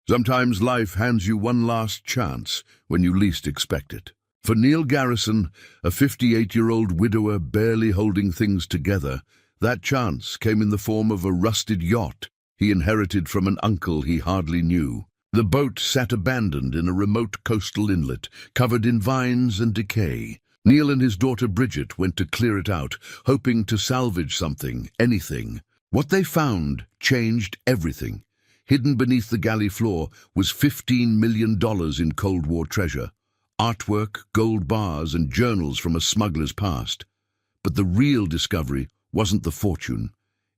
Sometimes life hands you one last chance when you least expect it. For Neil Garrison, a 58-year-old widower barely holding things together, that chance came in the form of a rusted yacht he inherited from an uncle he hardly knew. The boat sat abandoned in a remote coastal inlet, covered in vines and decay. Neil and his daughter Bridget went to clear it out, hoping to salvage something, anything. What they found changed everything. Hidden beneath the galley floor was $15 million in Cold War treasure, artwork, gold bars, and journals from a smuggler's past. But the real discovery wasn't the fortune.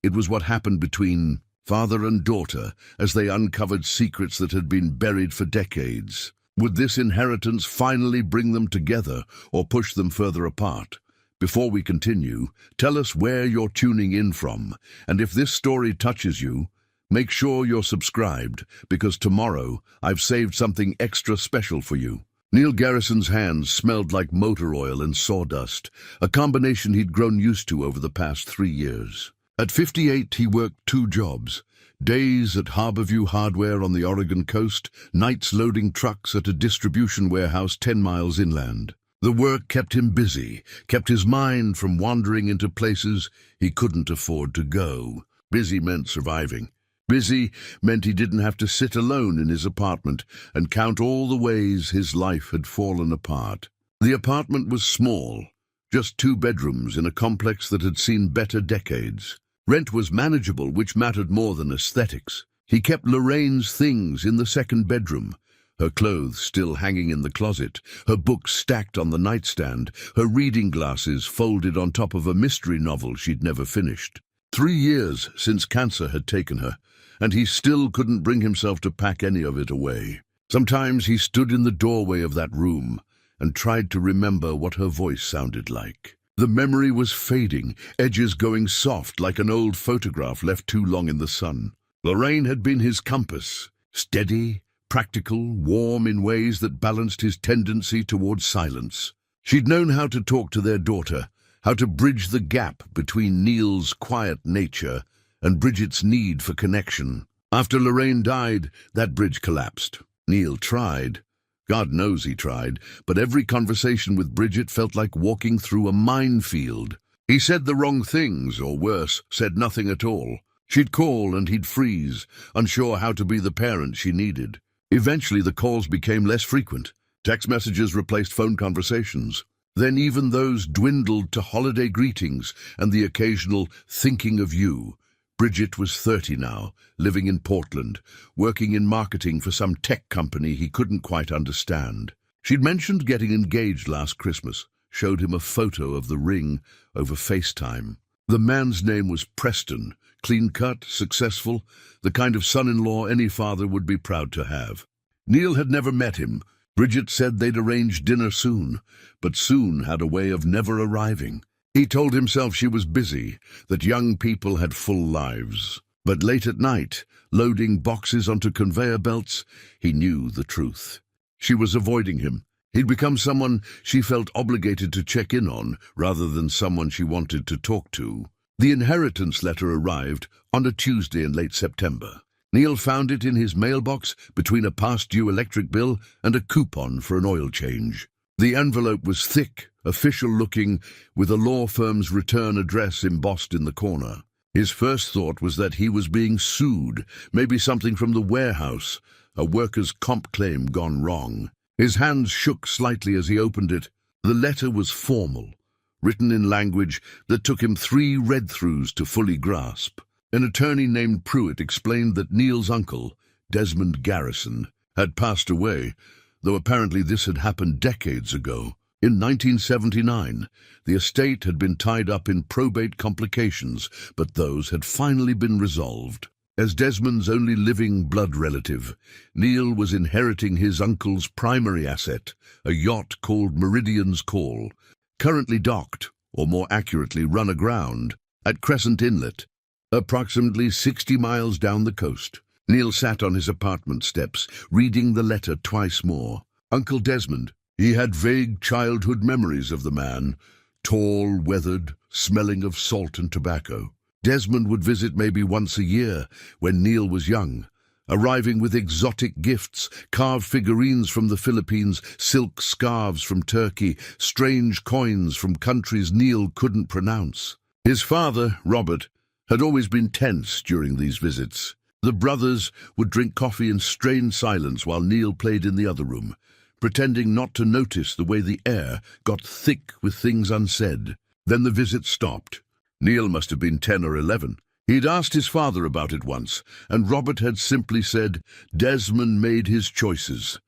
It was what happened between father and daughter as they uncovered secrets that had been buried for decades. Would this inheritance finally bring them together or push them further apart? Before we continue, tell us where you're tuning in from, and if this story touches you, make sure you're subscribed, because tomorrow I've saved something extra special for you. Neil Garrison's hands smelled like motor oil and sawdust, a combination he'd grown used to over the past 3 years. At 58, he worked 2 jobs. Days at Harborview Hardware on the Oregon coast, nights loading trucks at a distribution warehouse 10 miles inland. The work kept him busy, kept his mind from wandering into places he couldn't afford to go. Busy meant surviving. Busy meant he didn't have to sit alone in his apartment and count all the ways his life had fallen apart. The apartment was small, just 2 bedrooms in a complex that had seen better decades. Rent was manageable, which mattered more than aesthetics. He kept Lorraine's things in the 2nd bedroom, her clothes still hanging in the closet, her books stacked on the nightstand, her reading glasses folded on top of a mystery novel she'd never finished. 3 years since cancer had taken her, and he still couldn't bring himself to pack any of it away. Sometimes he stood in the doorway of that room and tried to remember what her voice sounded like. The memory was fading, edges going soft like an old photograph left too long in the sun. Lorraine had been his compass, steady, practical, warm in ways that balanced his tendency towards silence. She'd known how to talk to their daughter, how to bridge the gap between Neil's quiet nature and Bridget's need for connection. After Lorraine died, that bridge collapsed. Neil tried. God knows he tried, but every conversation with Bridget felt like walking through a minefield. He said the wrong things, or worse, said nothing at all. She'd call and he'd freeze, unsure how to be the parent she needed. Eventually the calls became less frequent. Text messages replaced phone conversations. Then even those dwindled to holiday greetings and the occasional thinking of you. Bridget was 30 now, living in Portland, working in marketing for some tech company he couldn't quite understand. She'd mentioned getting engaged last Christmas, showed him a photo of the ring over FaceTime. The man's name was Preston, clean-cut, successful, the kind of son-in-law any father would be proud to have. Neil had never met him. Bridget said they'd arrange dinner soon, but soon had a way of never arriving. He told himself she was busy, that young people had full lives. But late at night, loading boxes onto conveyor belts, he knew the truth. She was avoiding him. He'd become someone she felt obligated to check in on, rather than someone she wanted to talk to. The inheritance letter arrived on a Tuesday in late September. Neil found it in his mailbox between a past-due electric bill and a coupon for an oil change. The envelope was thick, official-looking, with a law firm's return address embossed in the corner. His first thought was that he was being sued, maybe something from the warehouse, a workers' comp claim gone wrong. His hands shook slightly as he opened it. The letter was formal, written in language that took him 3 read-throughs to fully grasp. An attorney named Pruitt explained that Neil's uncle, Desmond Garrison, had passed away, though apparently this had happened decades ago. In 1979, the estate had been tied up in probate complications, but those had finally been resolved. As Desmond's only living blood relative, Neil was inheriting his uncle's primary asset, a yacht called Meridian's Call, currently docked, or more accurately run aground, at Crescent Inlet, approximately 60 miles down the coast. Neil sat on his apartment steps, reading the letter twice more. Uncle Desmond. He had vague childhood memories of the man, tall, weathered, smelling of salt and tobacco. Desmond would visit maybe once a year when Neil was young, arriving with exotic gifts, carved figurines from the Philippines, silk scarves from Turkey, strange coins from countries Neil couldn't pronounce. His father, Robert, had always been tense during these visits. The brothers would drink coffee in strained silence while Neil played in the other room, pretending not to notice the way the air got thick with things unsaid. Then the visit stopped. Neil must have been 10 or 11. He'd asked his father about it once, and Robert had simply said, "Desmond made his choices."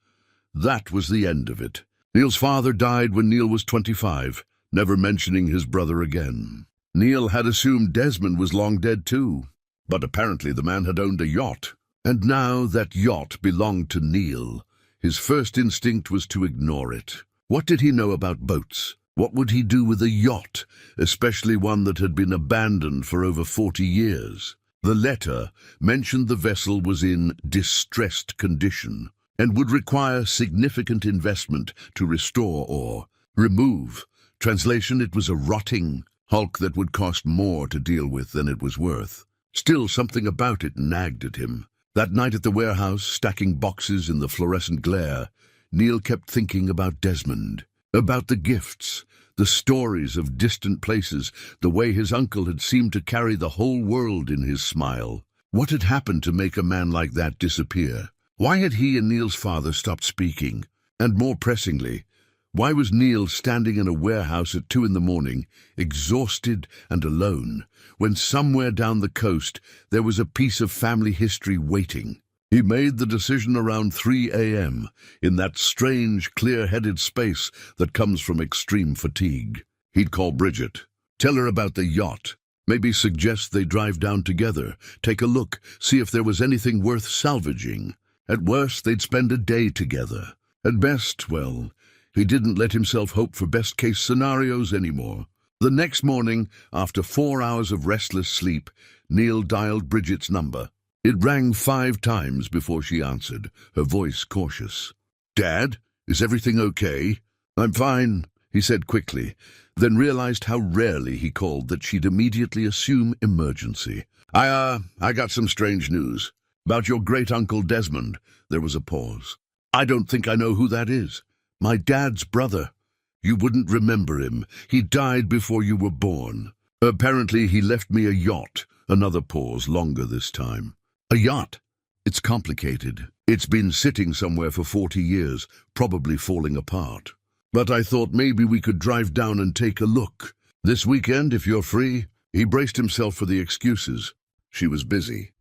That was the end of it. Neil's father died when Neil was 25, never mentioning his brother again. Neil had assumed Desmond was long dead too, but apparently the man had owned a yacht. And now that yacht belonged to Neil. His first instinct was to ignore it. What did he know about boats? What would he do with a yacht, especially one that had been abandoned for over 40 years? The letter mentioned the vessel was in distressed condition and would require significant investment to restore or remove. Translation, it was a rotting hulk that would cost more to deal with than it was worth. Still, something about it nagged at him. That night at the warehouse, stacking boxes in the fluorescent glare, Neil kept thinking about Desmond, about the gifts, the stories of distant places, the way his uncle had seemed to carry the whole world in his smile. What had happened to make a man like that disappear? Why had he and Neil's father stopped speaking? And more pressingly, why was Neil standing in a warehouse at 2 in the morning, exhausted and alone, when somewhere down the coast there was a piece of family history waiting? He made the decision around 3 a.m., in that strange, clear-headed space that comes from extreme fatigue. He'd call Bridget, tell her about the yacht, maybe suggest they drive down together, take a look, see if there was anything worth salvaging. At worst, they'd spend a day together. At best, well, he didn't let himself hope for best-case scenarios anymore. The next morning, after 4 hours of restless sleep, Neil dialed Bridget's number. It rang 5 times before she answered, her voice cautious. "Dad, is everything okay?" "I'm fine," he said quickly, then realized how rarely he called that she'd immediately assume emergency. I got some strange news. About your great-uncle Desmond." There was a pause. "I don't think I know who that is." "My dad's brother. You wouldn't remember him. He died before you were born. Apparently he left me a yacht." Another pause, longer this time. "A yacht? It's complicated. It's been sitting somewhere for 40 years, probably falling apart. But I thought maybe we could drive down and take a look. This weekend, if you're free." He braced himself for the excuses. She was busy.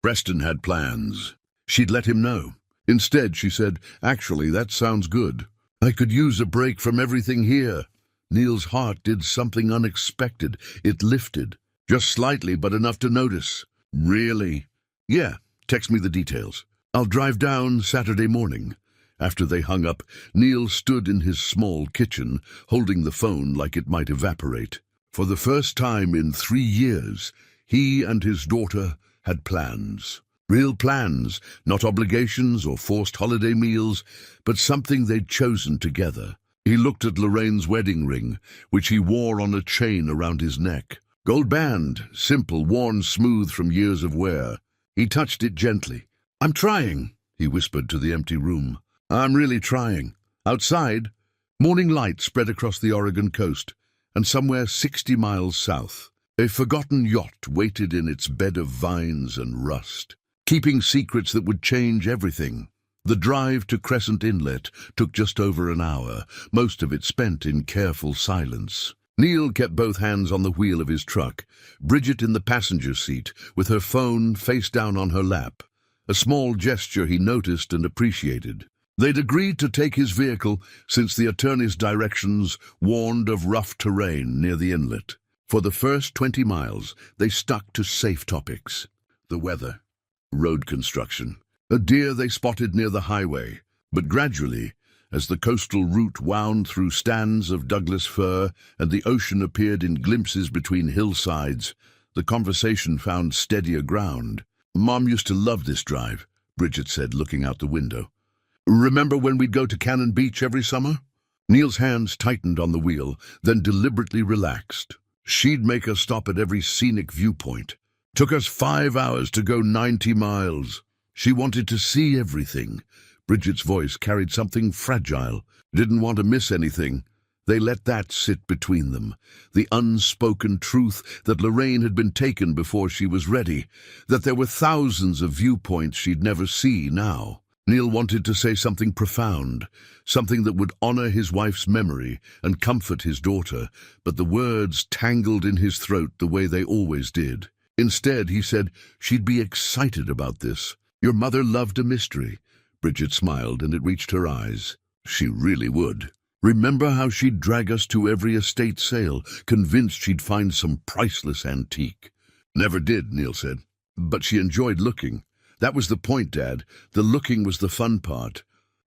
Preston had plans. She'd let him know. Instead, she said, "Actually, that sounds good. I could use a break from everything here." Neil's heart did something unexpected. It lifted. Just slightly, but enough to notice. "Really?" "Yeah, text me the details. I'll drive down Saturday morning." After they hung up, Neil stood in his small kitchen, holding the phone like it might evaporate. For the first time in 3 years, he and his daughter had plans. Real plans, not obligations or forced holiday meals, but something they'd chosen together. He looked at Lorraine's wedding ring, which he wore on a chain around his neck. Gold band, simple, worn smooth from years of wear. He touched it gently. "I'm trying," he whispered to the empty room. "I'm really trying." Outside, morning light spread across the Oregon coast, and somewhere 60 miles south, a forgotten yacht waited in its bed of vines and rust, keeping secrets that would change everything. The drive to Crescent Inlet took just over an hour, most of it spent in careful silence. Neil kept both hands on the wheel of his truck, Bridget in the passenger seat, with her phone face down on her lap, a small gesture he noticed and appreciated. They'd agreed to take his vehicle since the attorney's directions warned of rough terrain near the inlet. For the first 20 miles, they stuck to safe topics. The weather, road construction, a deer they spotted near the highway. But gradually, as the coastal route wound through stands of Douglas fir and the ocean appeared in glimpses between hillsides, the conversation found steadier ground. "Mom used to love this drive," Bridget said, looking out the window. "Remember when we'd go to Cannon Beach every summer?" Neil's hands tightened on the wheel, then deliberately relaxed. "She'd make us stop at every scenic viewpoint. Took us 5 hours to go 90 miles. She wanted to see everything. Bridget's voice carried something fragile. Didn't want to miss anything. They let that sit between them. The unspoken truth that Lorraine had been taken before she was ready, that there were thousands of viewpoints she'd never see now. Neil wanted to say something profound, something that would honor his wife's memory and comfort his daughter, but the words tangled in his throat the way they always did. Instead, he said, she'd be excited about this. Your mother loved a mystery. Bridget smiled, and it reached her eyes. She really would. Remember how she'd drag us to every estate sale, convinced she'd find some priceless antique? Never did, Neil said. But she enjoyed looking. That was the point, Dad. The looking was the fun part.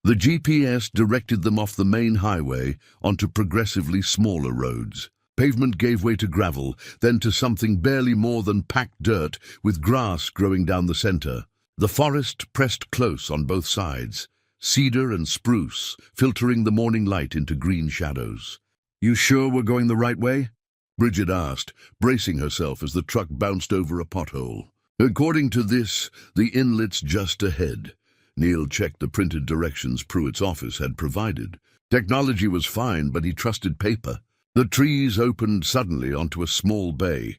The GPS directed them off the main highway onto progressively smaller roads. Pavement gave way to gravel, then to something barely more than packed dirt with grass growing down the center. The forest pressed close on both sides, cedar and spruce filtering the morning light into green shadows. You sure we're going the right way? Bridget asked, bracing herself as the truck bounced over a pothole. According to this, the inlet's just ahead. Neil checked the printed directions Pruitt's office had provided. Technology was fine, but he trusted paper. The trees opened suddenly onto a small bay,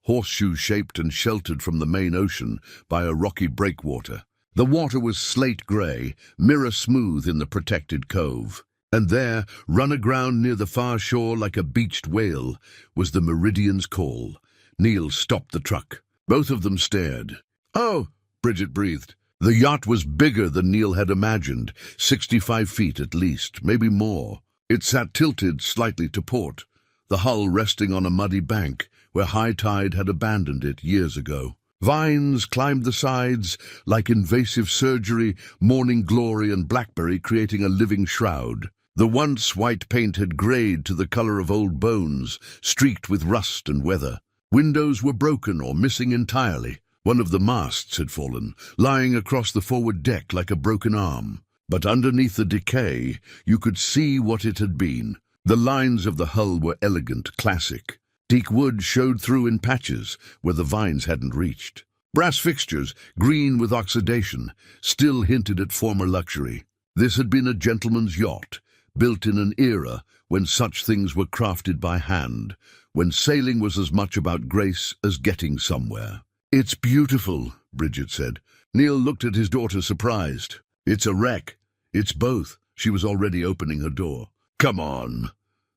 horseshoe-shaped and sheltered from the main ocean by a rocky breakwater. The water was slate-gray, mirror-smooth in the protected cove. And there, run aground near the far shore like a beached whale, was the Meridian's call. Neil stopped the truck. Both of them stared. Oh, Bridget breathed. The yacht was bigger than Neil had imagined, 65 feet at least, maybe more. It sat tilted slightly to port, the hull resting on a muddy bank where high tide had abandoned it years ago. Vines climbed the sides like invasive surgery, morning glory and blackberry creating a living shroud. The once white paint had grayed to the color of old bones, streaked with rust and weather. Windows were broken or missing entirely. One of the masts had fallen, lying across the forward deck like a broken arm. But underneath the decay, you could see what it had been. The lines of the hull were elegant, classic. Teak wood showed through in patches where the vines hadn't reached. Brass fixtures, green with oxidation, still hinted at former luxury. This had been a gentleman's yacht, built in an era when such things were crafted by hand, when sailing was as much about grace as getting somewhere. It's beautiful, Bridget said. Neil looked at his daughter surprised. It's a wreck. It's both. She was already opening her door. Come on.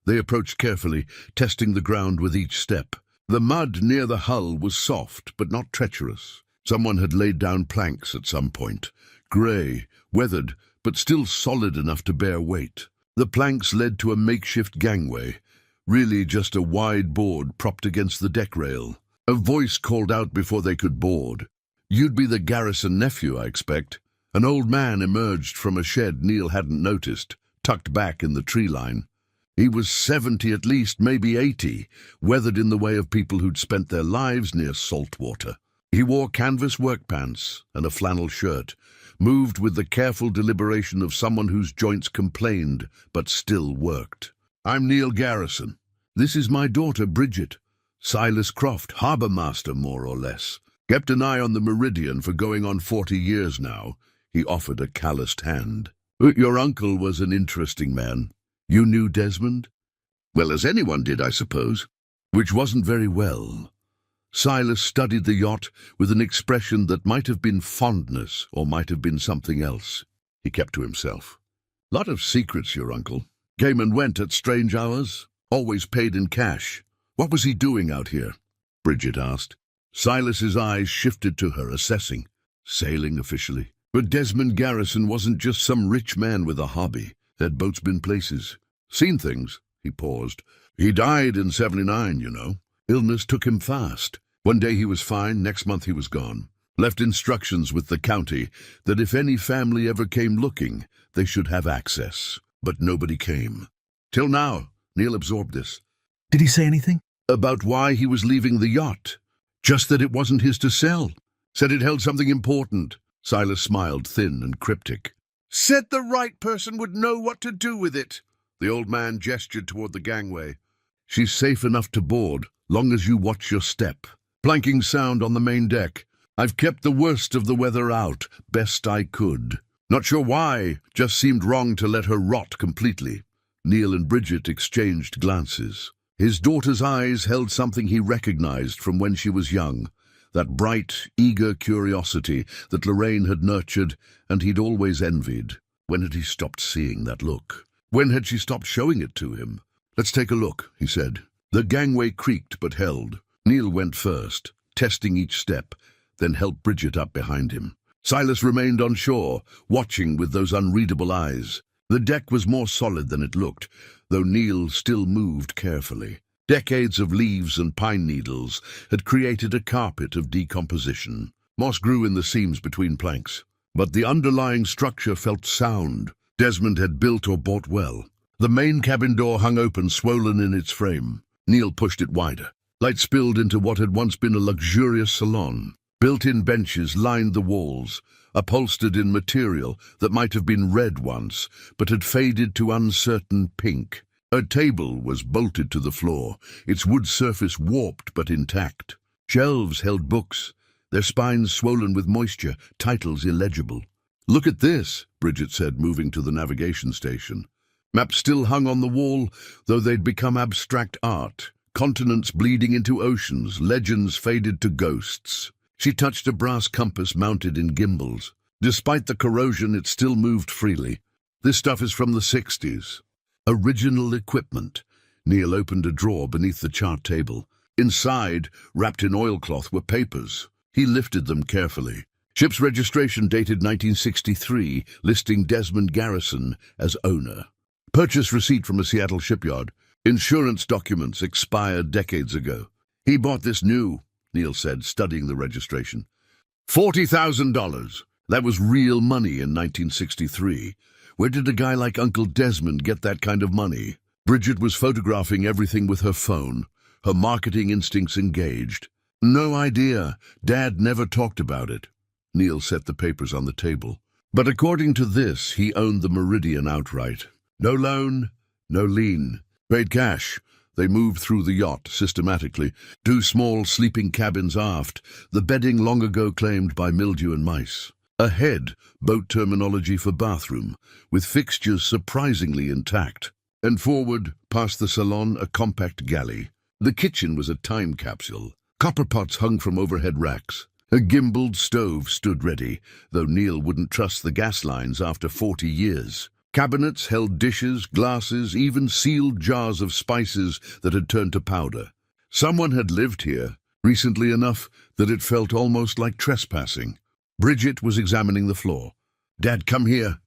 They approached carefully, testing the ground with each step. The mud near the hull was soft, but not treacherous. Someone had laid down planks at some point. Grey, weathered, but still solid enough to bear weight. The planks led to a makeshift gangway, really just a wide board propped against the deck rail. A voice called out before they could board. You'd be the Garrison nephew, I expect. An old man emerged from a shed Neil hadn't noticed, tucked back in the tree line. He was 70 at least, maybe 80, weathered in the way of people who'd spent their lives near salt water. He wore canvas work pants and a flannel shirt, moved with the careful deliberation of someone whose joints complained but still worked. I'm Neil Garrison. This is my daughter, Bridget. Silas Croft, harbour master, more or less. Kept an eye on the Meridian for going on 40 years now. He offered a calloused hand. Your uncle was an interesting man. You knew Desmond? Well, as anyone did, I suppose. Which wasn't very well. Silas studied the yacht with an expression that might have been fondness or might have been something else. He kept to himself. Lot of secrets, your uncle. Came and went at strange hours. Always paid in cash. What was he doing out here? Bridget asked. Silas's eyes shifted to her, assessing. Sailing officially. But Desmond Garrison wasn't just some rich man with a hobby. Had boats been places. Seen things. He paused. He died in 79, you know. Illness took him fast. One day he was fine, next month he was gone. Left instructions with the county that if any family ever came looking, they should have access. But nobody came. Till now, Neil absorbed this. Did he say anything? About why he was leaving the yacht. Just that it wasn't his to sell. Said it held something important. Silas smiled, thin and cryptic. Said the right person would know what to do with it. The old man gestured toward the gangway. She's safe enough to board, long as you watch your step. Planking sound on the main deck. I've kept the worst of the weather out, best I could. Not sure why, just seemed wrong to let her rot completely. Neil and Bridget exchanged glances. His daughter's eyes held something he recognized from when she was young, that bright, eager curiosity that Lorraine had nurtured and he'd always envied. When had he stopped seeing that look? When had she stopped showing it to him? "Let's take a look," he said. The gangway creaked but held. Neil went first, testing each step, then helped Bridget up behind him. Silas remained on shore, watching with those unreadable eyes. The deck was more solid than it looked, though Neil still moved carefully. Decades of leaves and pine needles had created a carpet of decomposition. Moss grew in the seams between planks, but the underlying structure felt sound. Desmond had built or bought well. The main cabin door hung open, swollen in its frame. Neil pushed it wider. Light spilled into what had once been a luxurious salon. Built-in benches lined the walls, upholstered in material that might have been red once, but had faded to uncertain pink. A table was bolted to the floor, its wood surface warped but intact. Shelves held books, their spines swollen with moisture, titles illegible. "Look at this," Bridget said, moving to the navigation station. Maps still hung on the wall, though they'd become abstract art. Continents bleeding into oceans, legends faded to ghosts. She touched a brass compass mounted in gimbals. Despite the corrosion, it still moved freely. "This stuff is from the 60s. Original equipment." Neil opened a drawer beneath the chart table. Inside, wrapped in oilcloth, were papers. He lifted them carefully. Ship's registration dated 1963, listing Desmond Garrison as owner. Purchase receipt from a Seattle shipyard. Insurance documents expired decades ago. "He bought this new," Neil said, studying the registration. $40,000. That was real money in 1963. Where did a guy like Uncle Desmond get that kind of money? Bridget was photographing everything with her phone, her marketing instincts engaged. "No idea. Dad never talked about it." Neil set the papers on the table. But according to this, he owned the Meridian outright. No loan, no lien. Paid cash. They moved through the yacht systematically. 2 small sleeping cabins aft, the bedding long ago claimed by mildew and mice. Ahead, boat terminology for bathroom, with fixtures surprisingly intact. And forward, past the salon, a compact galley. The kitchen was a time capsule. Copper pots hung from overhead racks. A gimbaled stove stood ready, though Neil wouldn't trust the gas lines after 40 years. Cabinets held dishes, glasses, even sealed jars of spices that had turned to powder. Someone had lived here, recently enough that it felt almost like trespassing. Bridget was examining the floor. "Dad, come here."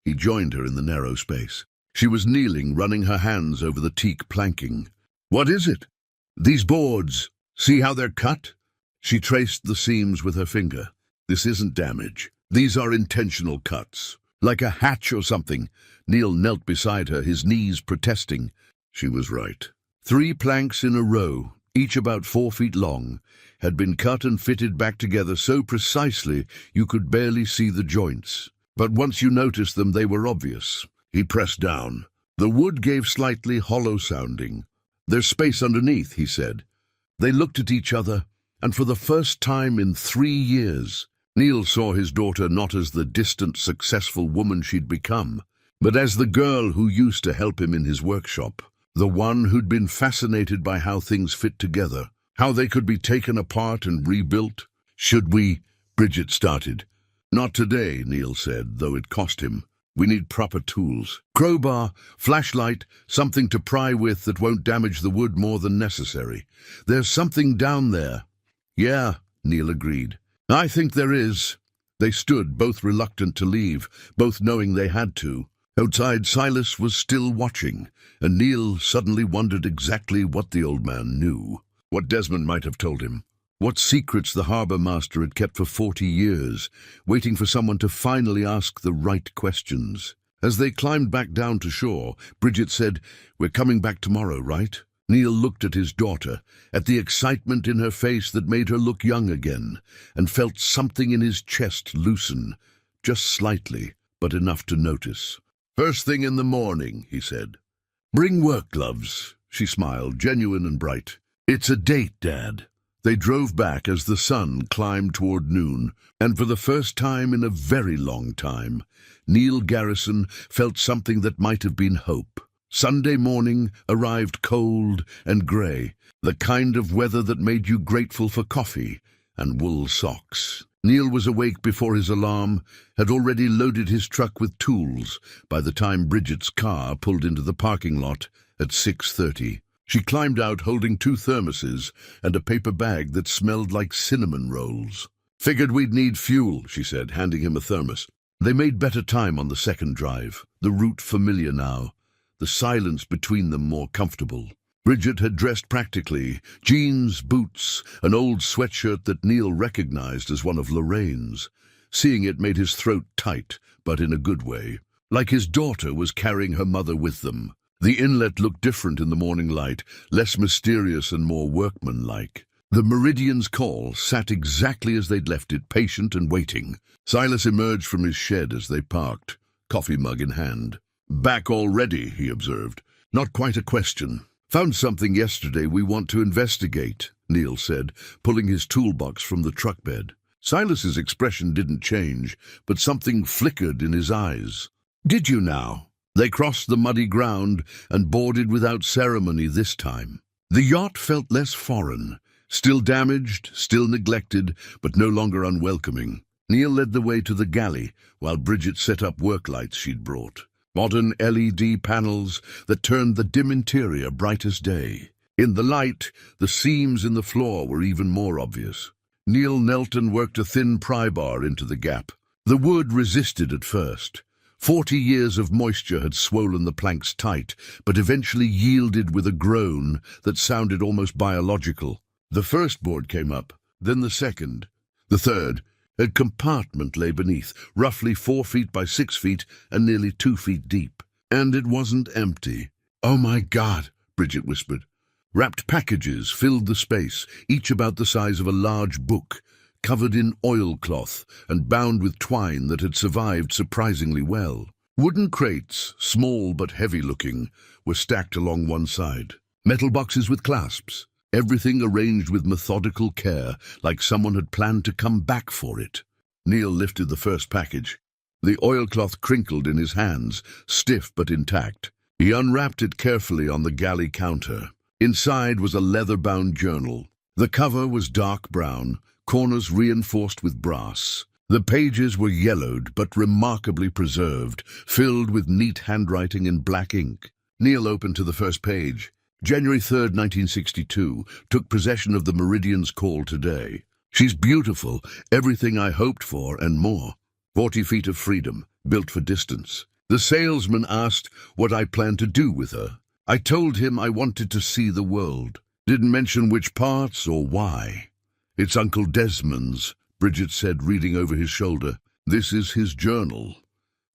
He joined her in the narrow space. She was kneeling, running her hands over the teak planking. "What is it?" "These boards. See how they're cut?" She traced the seams with her finger. "This isn't damage. These are intentional cuts. Like a hatch or something." Neil knelt beside her, his knees protesting. She was right. 3 planks in a row, each about 4 feet long, had been cut and fitted back together so precisely you could barely see the joints. But once you noticed them, they were obvious. He pressed down. The wood gave slightly hollow sounding. "There's space underneath," he said. They looked at each other, and for the first time in 3 years, Neil saw his daughter not as the distant, successful woman she'd become, but as the girl who used to help him in his workshop, the one who'd been fascinated by how things fit together, how they could be taken apart and rebuilt. "Should we?" Bridget started. "Not today," Neil said, though it cost him. "We need proper tools. Crowbar, flashlight, something to pry with that won't damage the wood more than necessary. There's something down there." "Yeah," Neil agreed. "I think there is." They stood, both reluctant to leave, both knowing they had to. Outside, Silas was still watching, and Neil suddenly wondered exactly what the old man knew, what Desmond might have told him, what secrets the harbour master had kept for 40 years, waiting for someone to finally ask the right questions. As they climbed back down to shore, Bridget said, "We're coming back tomorrow, right?" Neil looked at his daughter, at the excitement in her face that made her look young again, and felt something in his chest loosen, just slightly, but enough to notice. "First thing in the morning," he said. "Bring work gloves," she smiled, genuine and bright. "It's a date, Dad." They drove back as the sun climbed toward noon, and for the first time in a very long time, Neil Garrison felt something that might have been hope. Sunday morning arrived cold and grey, the kind of weather that made you grateful for coffee and wool socks. Neil was awake before his alarm, had already loaded his truck with tools by the time Bridget's car pulled into the parking lot at 6:30. She climbed out holding 2 thermoses and a paper bag that smelled like cinnamon rolls. "Figured we'd need fuel," she said, handing him a thermos. They made better time on the second drive, the route familiar now, the silence between them more comfortable. Bridget had dressed practically, jeans, boots, an old sweatshirt that Neil recognized as one of Lorraine's. Seeing it made his throat tight, but in a good way. Like his daughter was carrying her mother with them. The inlet looked different in the morning light, less mysterious and more workmanlike. The Meridian's call sat exactly as they'd left it, patient and waiting. Silas emerged from his shed as they parked, coffee mug in hand. "Back already," he observed. "Not quite a question. Found something yesterday we want to investigate," Neil said, pulling his toolbox from the truck bed. Silas's expression didn't change, but something flickered in his eyes. "Did you now?" They crossed the muddy ground and boarded without ceremony this time. The yacht felt less foreign, still damaged, still neglected, but no longer unwelcoming. Neil led the way to the galley, while Bridget set up work lights she'd brought. Modern LED panels that turned the dim interior bright as day. In the light, the seams in the floor were even more obvious. Neil knelt and worked a thin pry bar into the gap. The wood resisted at first. 40 years of moisture had swollen the planks tight, but eventually yielded with a groan that sounded almost biological. The first board came up, then the second, the third. A compartment lay beneath, roughly 4 feet by 6 feet and nearly 2 feet deep. And it wasn't empty. "Oh my God," Bridget whispered. Wrapped packages filled the space, each about the size of a large book, covered in oilcloth and bound with twine that had survived surprisingly well. Wooden crates, small but heavy-looking, were stacked along one side. Metal boxes with clasps, everything arranged with methodical care, like someone had planned to come back for it. Neil lifted the first package. The oilcloth crinkled in his hands, stiff but intact. He unwrapped it carefully on the galley counter. Inside was a leather-bound journal. The cover was dark brown, corners reinforced with brass. The pages were yellowed but remarkably preserved, filled with neat handwriting in black ink. Neil opened to the first page. January 3rd, 1962, took possession of the Meridian's call today. She's beautiful, everything I hoped for and more. 40 feet of freedom, built for distance. The salesman asked what I planned to do with her. I told him I wanted to see the world. Didn't mention which parts or why. "It's Uncle Desmond's," Bridget said, reading over his shoulder. "This is his journal."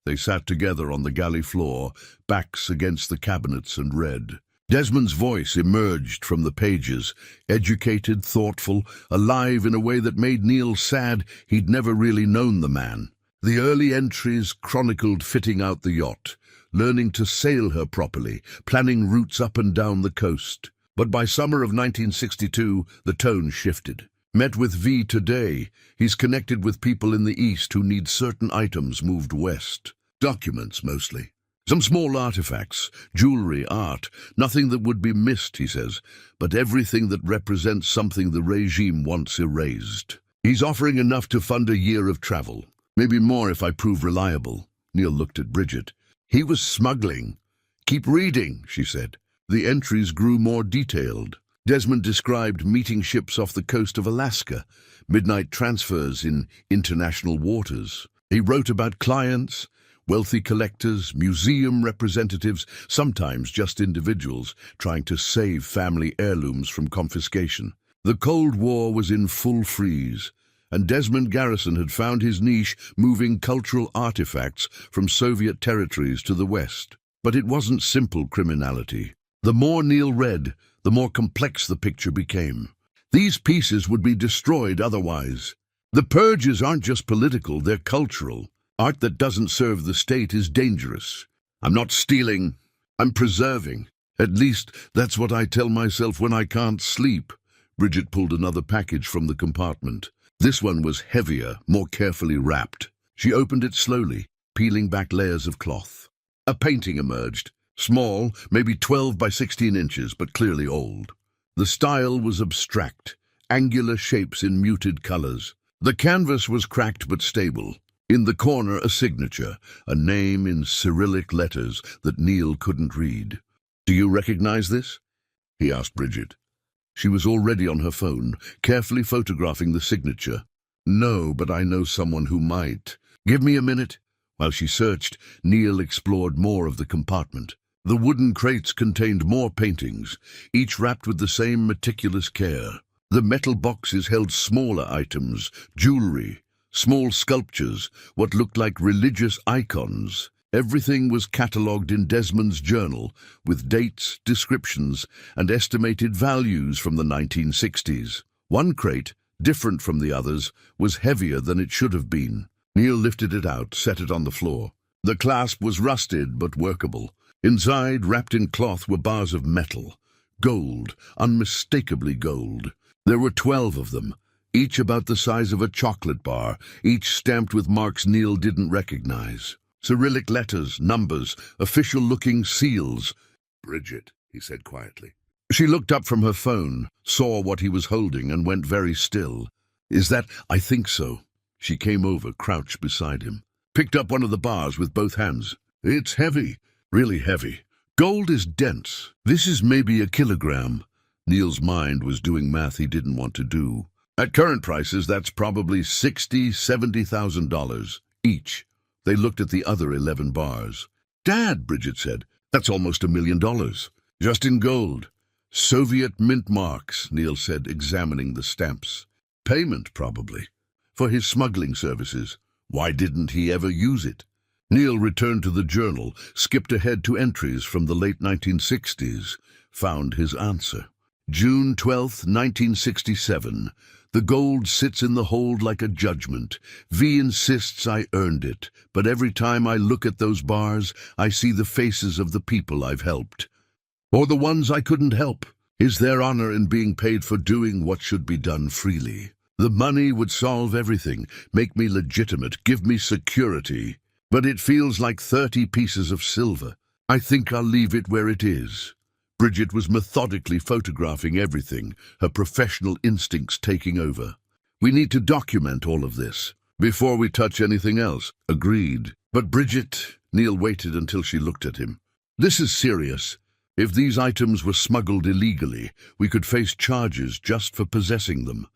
They sat together on the galley floor, backs against the cabinets, and read. Desmond's voice emerged from the pages, educated, thoughtful, alive in a way that made Neil sad he'd never really known the man. The early entries chronicled fitting out the yacht, learning to sail her properly, planning routes up and down the coast. But by summer of 1962, the tone shifted. Met with V today. He's connected with people in the East who need certain items moved west. Documents, mostly. Some small artifacts, jewelry, art, nothing that would be missed, he says, but everything that represents something the regime once erased. He's offering enough to fund a year of travel. Maybe more if I prove reliable. Neil looked at Bridget. He was smuggling. "Keep reading," she said. The entries grew more detailed. Desmond described meeting ships off the coast of Alaska, midnight transfers in international waters. He wrote about clients, wealthy collectors, museum representatives, sometimes just individuals trying to save family heirlooms from confiscation. The Cold War was in full freeze, and Desmond Garrison had found his niche moving cultural artifacts from Soviet territories to the West. But it wasn't simple criminality. The more Neil read, the more complex the picture became. These pieces would be destroyed otherwise. The purges aren't just political, they're cultural. Art that doesn't serve the state is dangerous. "I'm not stealing, I'm preserving. At least that's what I tell myself when I can't sleep," Bridget pulled another package from the compartment. This one was heavier, more carefully wrapped. She opened it slowly, peeling back layers of cloth. A painting emerged. Small, maybe 12 by 16 inches, but clearly old. The style was abstract, angular shapes in muted colors. The canvas was cracked but stable. In the corner, a signature, a name in Cyrillic letters that Neil couldn't read. "Do you recognize this?" he asked Bridget. She was already on her phone, carefully photographing the signature. "No, but I know someone who might. Give me a minute." While she searched, Neil explored more of the compartment. The wooden crates contained more paintings, each wrapped with the same meticulous care. The metal boxes held smaller items, jewelry, small sculptures, what looked like religious icons. Everything was catalogued in Desmond's journal, with dates, descriptions, and estimated values from the 1960s. One crate, different from the others, was heavier than it should have been. Neil lifted it out, set it on the floor. The clasp was rusted but workable. Inside, wrapped in cloth, were bars of metal. Gold, unmistakably gold. There were 12 of them, each about the size of a chocolate bar, each stamped with marks Neil didn't recognize. Cyrillic letters, numbers, official-looking seals. "Bridget," he said quietly. She looked up from her phone, saw what he was holding, and went very still. "Is that—" "I think so." She came over, crouched beside him. Picked up one of the bars with both hands. "It's heavy, really heavy. Gold is dense. This is maybe a kilogram." Neil's mind was doing math he didn't want to do. At current prices, that's probably $60,000, $70,000 each. They looked at the other 11 bars. "Dad," Bridget said, "that's almost $1 million. Just in gold." "Soviet mint marks," Neil said, examining the stamps. "Payment, probably. For his smuggling services. Why didn't he ever use it?" Neil returned to the journal, skipped ahead to entries from the late 1960s, found his answer. June 12, 1967. "The gold sits in the hold like a judgment. V insists I earned it, but every time I look at those bars, I see the faces of the people I've helped. Or the ones I couldn't help. Is there honor in being paid for doing what should be done freely? The money would solve everything, make me legitimate, give me security. But it feels like 30 pieces of silver. I think I'll leave it where it is." Bridget was methodically photographing everything, her professional instincts taking over. "We need to document all of this before we touch anything else." "Agreed. But Bridget," Neil waited until she looked at him. "This is serious. If these items were smuggled illegally, we could face charges just for possessing them.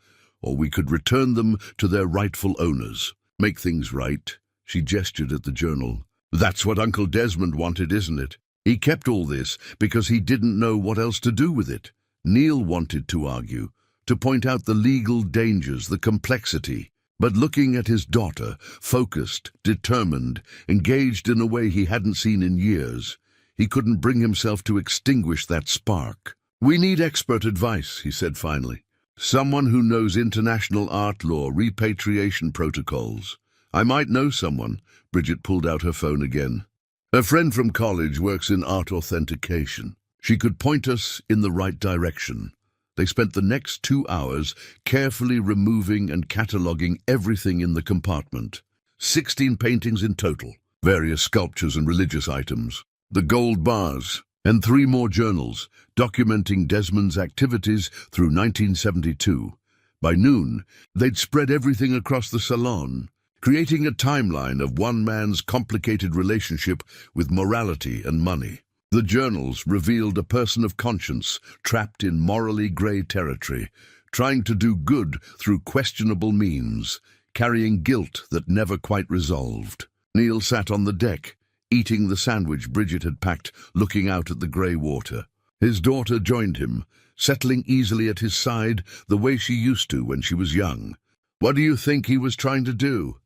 Or we could return them to their rightful owners. Make things right." She gestured at the journal. "That's what Uncle Desmond wanted, isn't it? He kept all this because he didn't know what else to do with it." Neil wanted to argue, to point out the legal dangers, the complexity. But looking at his daughter, focused, determined, engaged in a way he hadn't seen in years, he couldn't bring himself to extinguish that spark. "We need expert advice," he said finally. "Someone who knows international art law, repatriation protocols. I might know someone." Bridget pulled out her phone again. "A friend from college works in art authentication. She could point us in the right direction." They spent the next 2 hours carefully removing and cataloguing everything in the compartment. 16 paintings in total, various sculptures and religious items, the gold bars, and 3 more journals documenting Desmond's activities through 1972. By noon, they'd spread everything across the salon, creating a timeline of one man's complicated relationship with morality and money. The journals revealed a person of conscience trapped in morally grey territory, trying to do good through questionable means, carrying guilt that never quite resolved. Neil sat on the deck, eating the sandwich Bridget had packed, looking out at the grey water. His daughter joined him, settling easily at his side the way she used to when she was young. "What do you think he was trying to do?"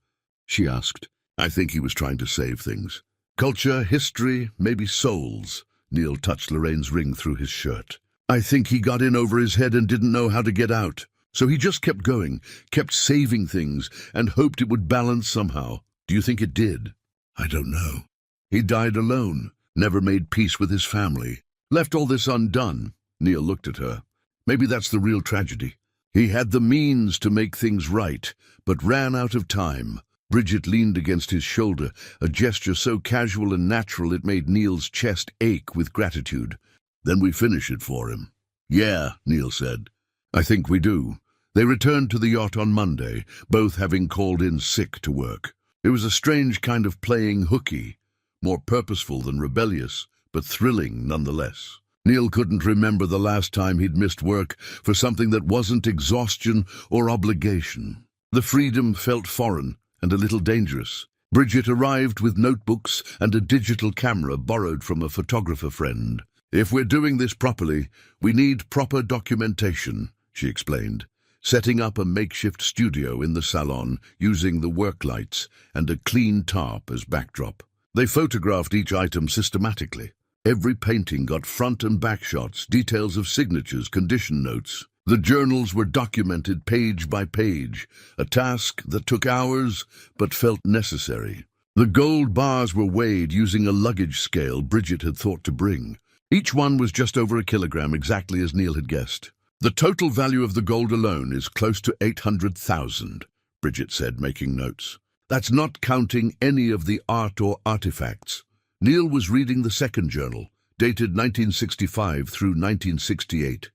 she asked. "I think he was trying to save things. Culture, history, maybe souls." Neil touched Lorraine's ring through his shirt. "I think he got in over his head and didn't know how to get out. So he just kept going, kept saving things, and hoped it would balance somehow. Do you think it did?" "I don't know. He died alone, never made peace with his family. Left all this undone." Neil looked at her. Maybe that's the real tragedy. He had the means to make things right, but ran out of time. Bridget leaned against his shoulder, a gesture so casual and natural it made Neil's chest ache with gratitude. Then we finish it for him. Yeah, Neil said. I think we do. They returned to the yacht on Monday, both having called in sick to work. It was a strange kind of playing hooky, more purposeful than rebellious, but thrilling nonetheless. Neil couldn't remember the last time he'd missed work for something that wasn't exhaustion or obligation. The freedom felt foreign and a little dangerous. Bridget arrived with notebooks and a digital camera borrowed from a photographer friend. If we're doing this properly, we need proper documentation, she explained, setting up a makeshift studio in the salon using the work lights and a clean tarp as backdrop. They photographed each item systematically. Every painting got front and back shots, details of signatures, condition notes. The journals were documented page by page, a task that took hours but felt necessary. The gold bars were weighed using a luggage scale Bridget had thought to bring. Each one was just over a kilogram, exactly as Neil had guessed. The total value of the gold alone is close to 800,000, Bridget said, making notes. That's not counting any of the art or artifacts. Neil was reading the second journal, dated 1965 through 1968.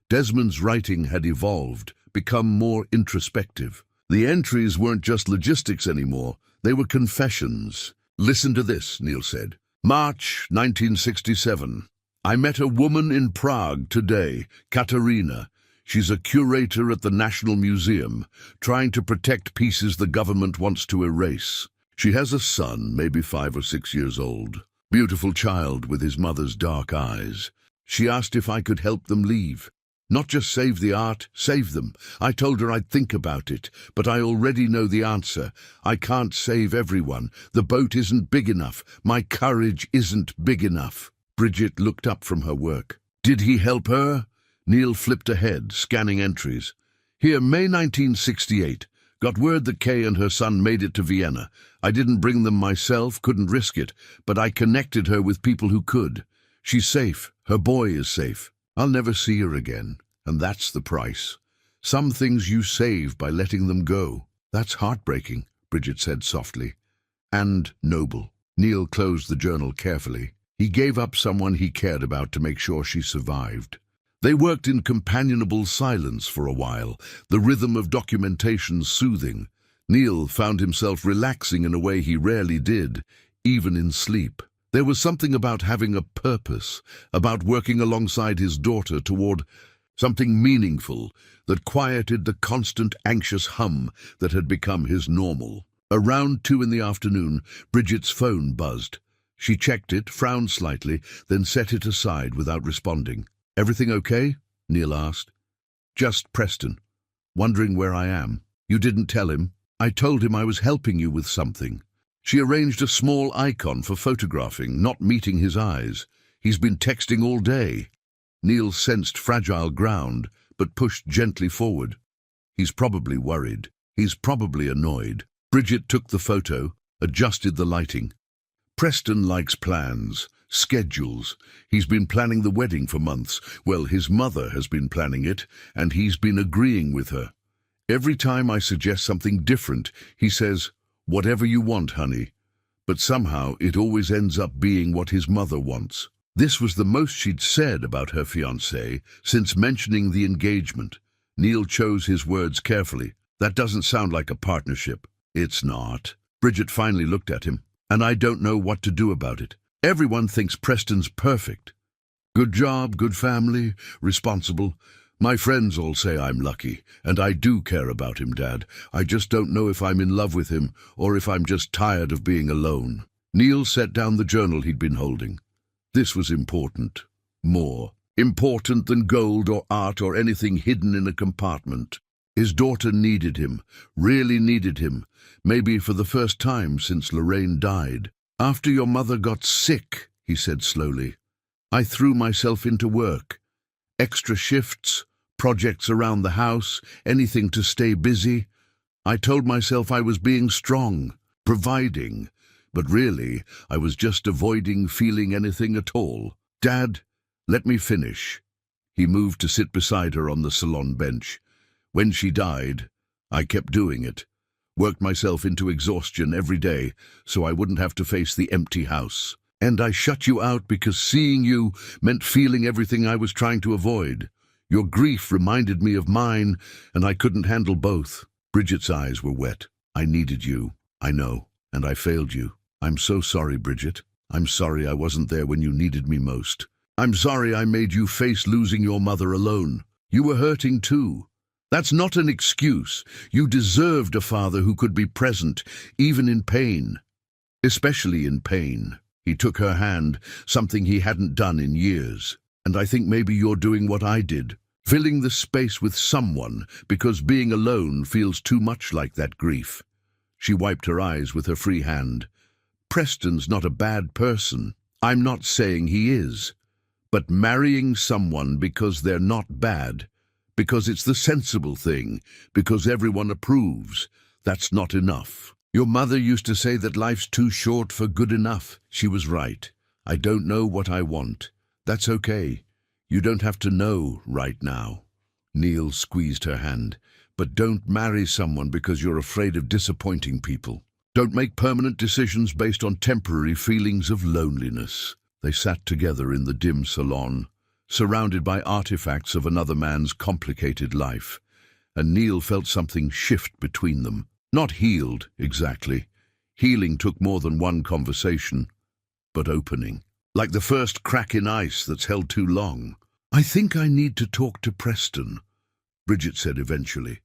Desmond's writing had evolved, become more introspective. The entries weren't just logistics anymore, they were confessions. Listen to this, Neil said. March 1967. I met a woman in Prague today, Katerina. She's a curator at the National Museum, trying to protect pieces the government wants to erase. She has a son, maybe 5 or 6 years old. Beautiful child with his mother's dark eyes. She asked if I could help them leave. Not just save the art, save them. I told her I'd think about it, but I already know the answer. I can't save everyone. The boat isn't big enough. My courage isn't big enough. Bridget looked up from her work. Did he help her? Neil flipped ahead, scanning entries. Here, May 1968. Got word that Kay and her son made it to Vienna. I didn't bring them myself, couldn't risk it, but I connected her with people who could. She's safe. Her boy is safe. I'll never see her again, and that's the price. Some things you save by letting them go. That's heartbreaking, Bridget said softly. And noble. Neil closed the journal carefully. He gave up someone he cared about to make sure she survived. They worked in companionable silence for a while, the rhythm of documentation soothing. Neil found himself relaxing in a way he rarely did, even in sleep. There was something about having a purpose, about working alongside his daughter toward something meaningful that quieted the constant anxious hum that had become his normal. Around 2 in the afternoon, Bridget's phone buzzed. She checked it, frowned slightly, then set it aside without responding. Everything okay? Neil asked. Just Preston. Wondering where I am. You didn't tell him? I told him I was helping you with something. She arranged a small icon for photographing, not meeting his eyes. He's been texting all day. Neil sensed fragile ground, but pushed gently forward. He's probably worried. He's probably annoyed. Bridget took the photo, adjusted the lighting. Preston likes plans, schedules. He's been planning the wedding for months. Well, his mother has been planning it, and he's been agreeing with her. Every time I suggest something different, he says, "Whatever you want, honey." But somehow it always ends up being what his mother wants. This was the most she'd said about her fiancé since mentioning the engagement. Neil chose his words carefully. That doesn't sound like a partnership. It's not. Bridget finally looked at him. And I don't know what to do about it. Everyone thinks Preston's perfect. Good job, good family, responsible. My friends all say I'm lucky, and I do care about him, Dad. I just don't know if I'm in love with him or if I'm just tired of being alone. Neil set down the journal he'd been holding. This was important. More. Important than gold or art or anything hidden in a compartment. His daughter needed him, really needed him, maybe for the first time since Lorraine died. After your mother got sick, he said slowly, I threw myself into work. Extra shifts, projects around the house, anything to stay busy. I told myself I was being strong, providing, but really I was just avoiding feeling anything at all. Dad, let me finish. He moved to sit beside her on the salon bench. When she died, I kept doing it. Worked myself into exhaustion every day so I wouldn't have to face the empty house. And I shut you out because seeing you meant feeling everything I was trying to avoid. Your grief reminded me of mine, and I couldn't handle both. Bridget's eyes were wet. I needed you. I know, and I failed you. I'm so sorry, Bridget. I'm sorry I wasn't there when you needed me most. I'm sorry I made you face losing your mother alone. You were hurting too. That's not an excuse. You deserved a father who could be present, even in pain. Especially in pain. He took her hand, something he hadn't done in years. And I think maybe you're doing what I did, filling the space with someone, because being alone feels too much like that grief. She wiped her eyes with her free hand. Preston's not a bad person. I'm not saying he is. But marrying someone because they're not bad, because it's the sensible thing, because everyone approves, that's not enough. Your mother used to say that life's too short for good enough. She was right. I don't know what I want. That's okay. You don't have to know right now. Neil squeezed her hand. But don't marry someone because you're afraid of disappointing people. Don't make permanent decisions based on temporary feelings of loneliness. They sat together in the dim salon, surrounded by artifacts of another man's complicated life, and Neil felt something shift between them. Not healed, exactly. Healing took more than one conversation, but opening. Like the first crack in ice that's held too long. I think I need to talk to Preston, Bridget said eventually.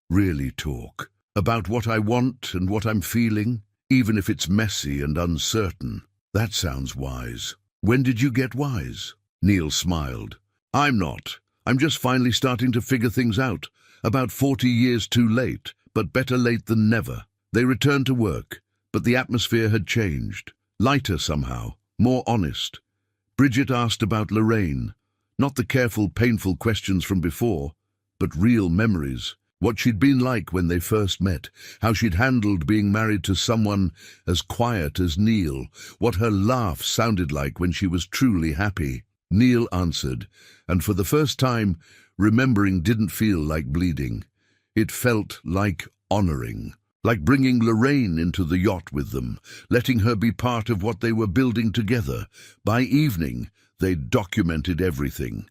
Really talk. About what I want and what I'm feeling, even if it's messy and uncertain. That sounds wise. When did you get wise? Neil smiled. I'm not. I'm just finally starting to figure things out. About 40 years too late, but better late than never. They returned to work, but the atmosphere had changed. Lighter somehow, more honest. Bridget asked about Lorraine. Not the careful, painful questions from before, but real memories. What she'd been like when they first met, how she'd handled being married to someone as quiet as Neil, what her laugh sounded like when she was truly happy. Neil answered, and for the first time, remembering didn't feel like bleeding. It felt like honoring, like bringing Lorraine into the yacht with them, letting her be part of what they were building together. By evening, they'd documented everything.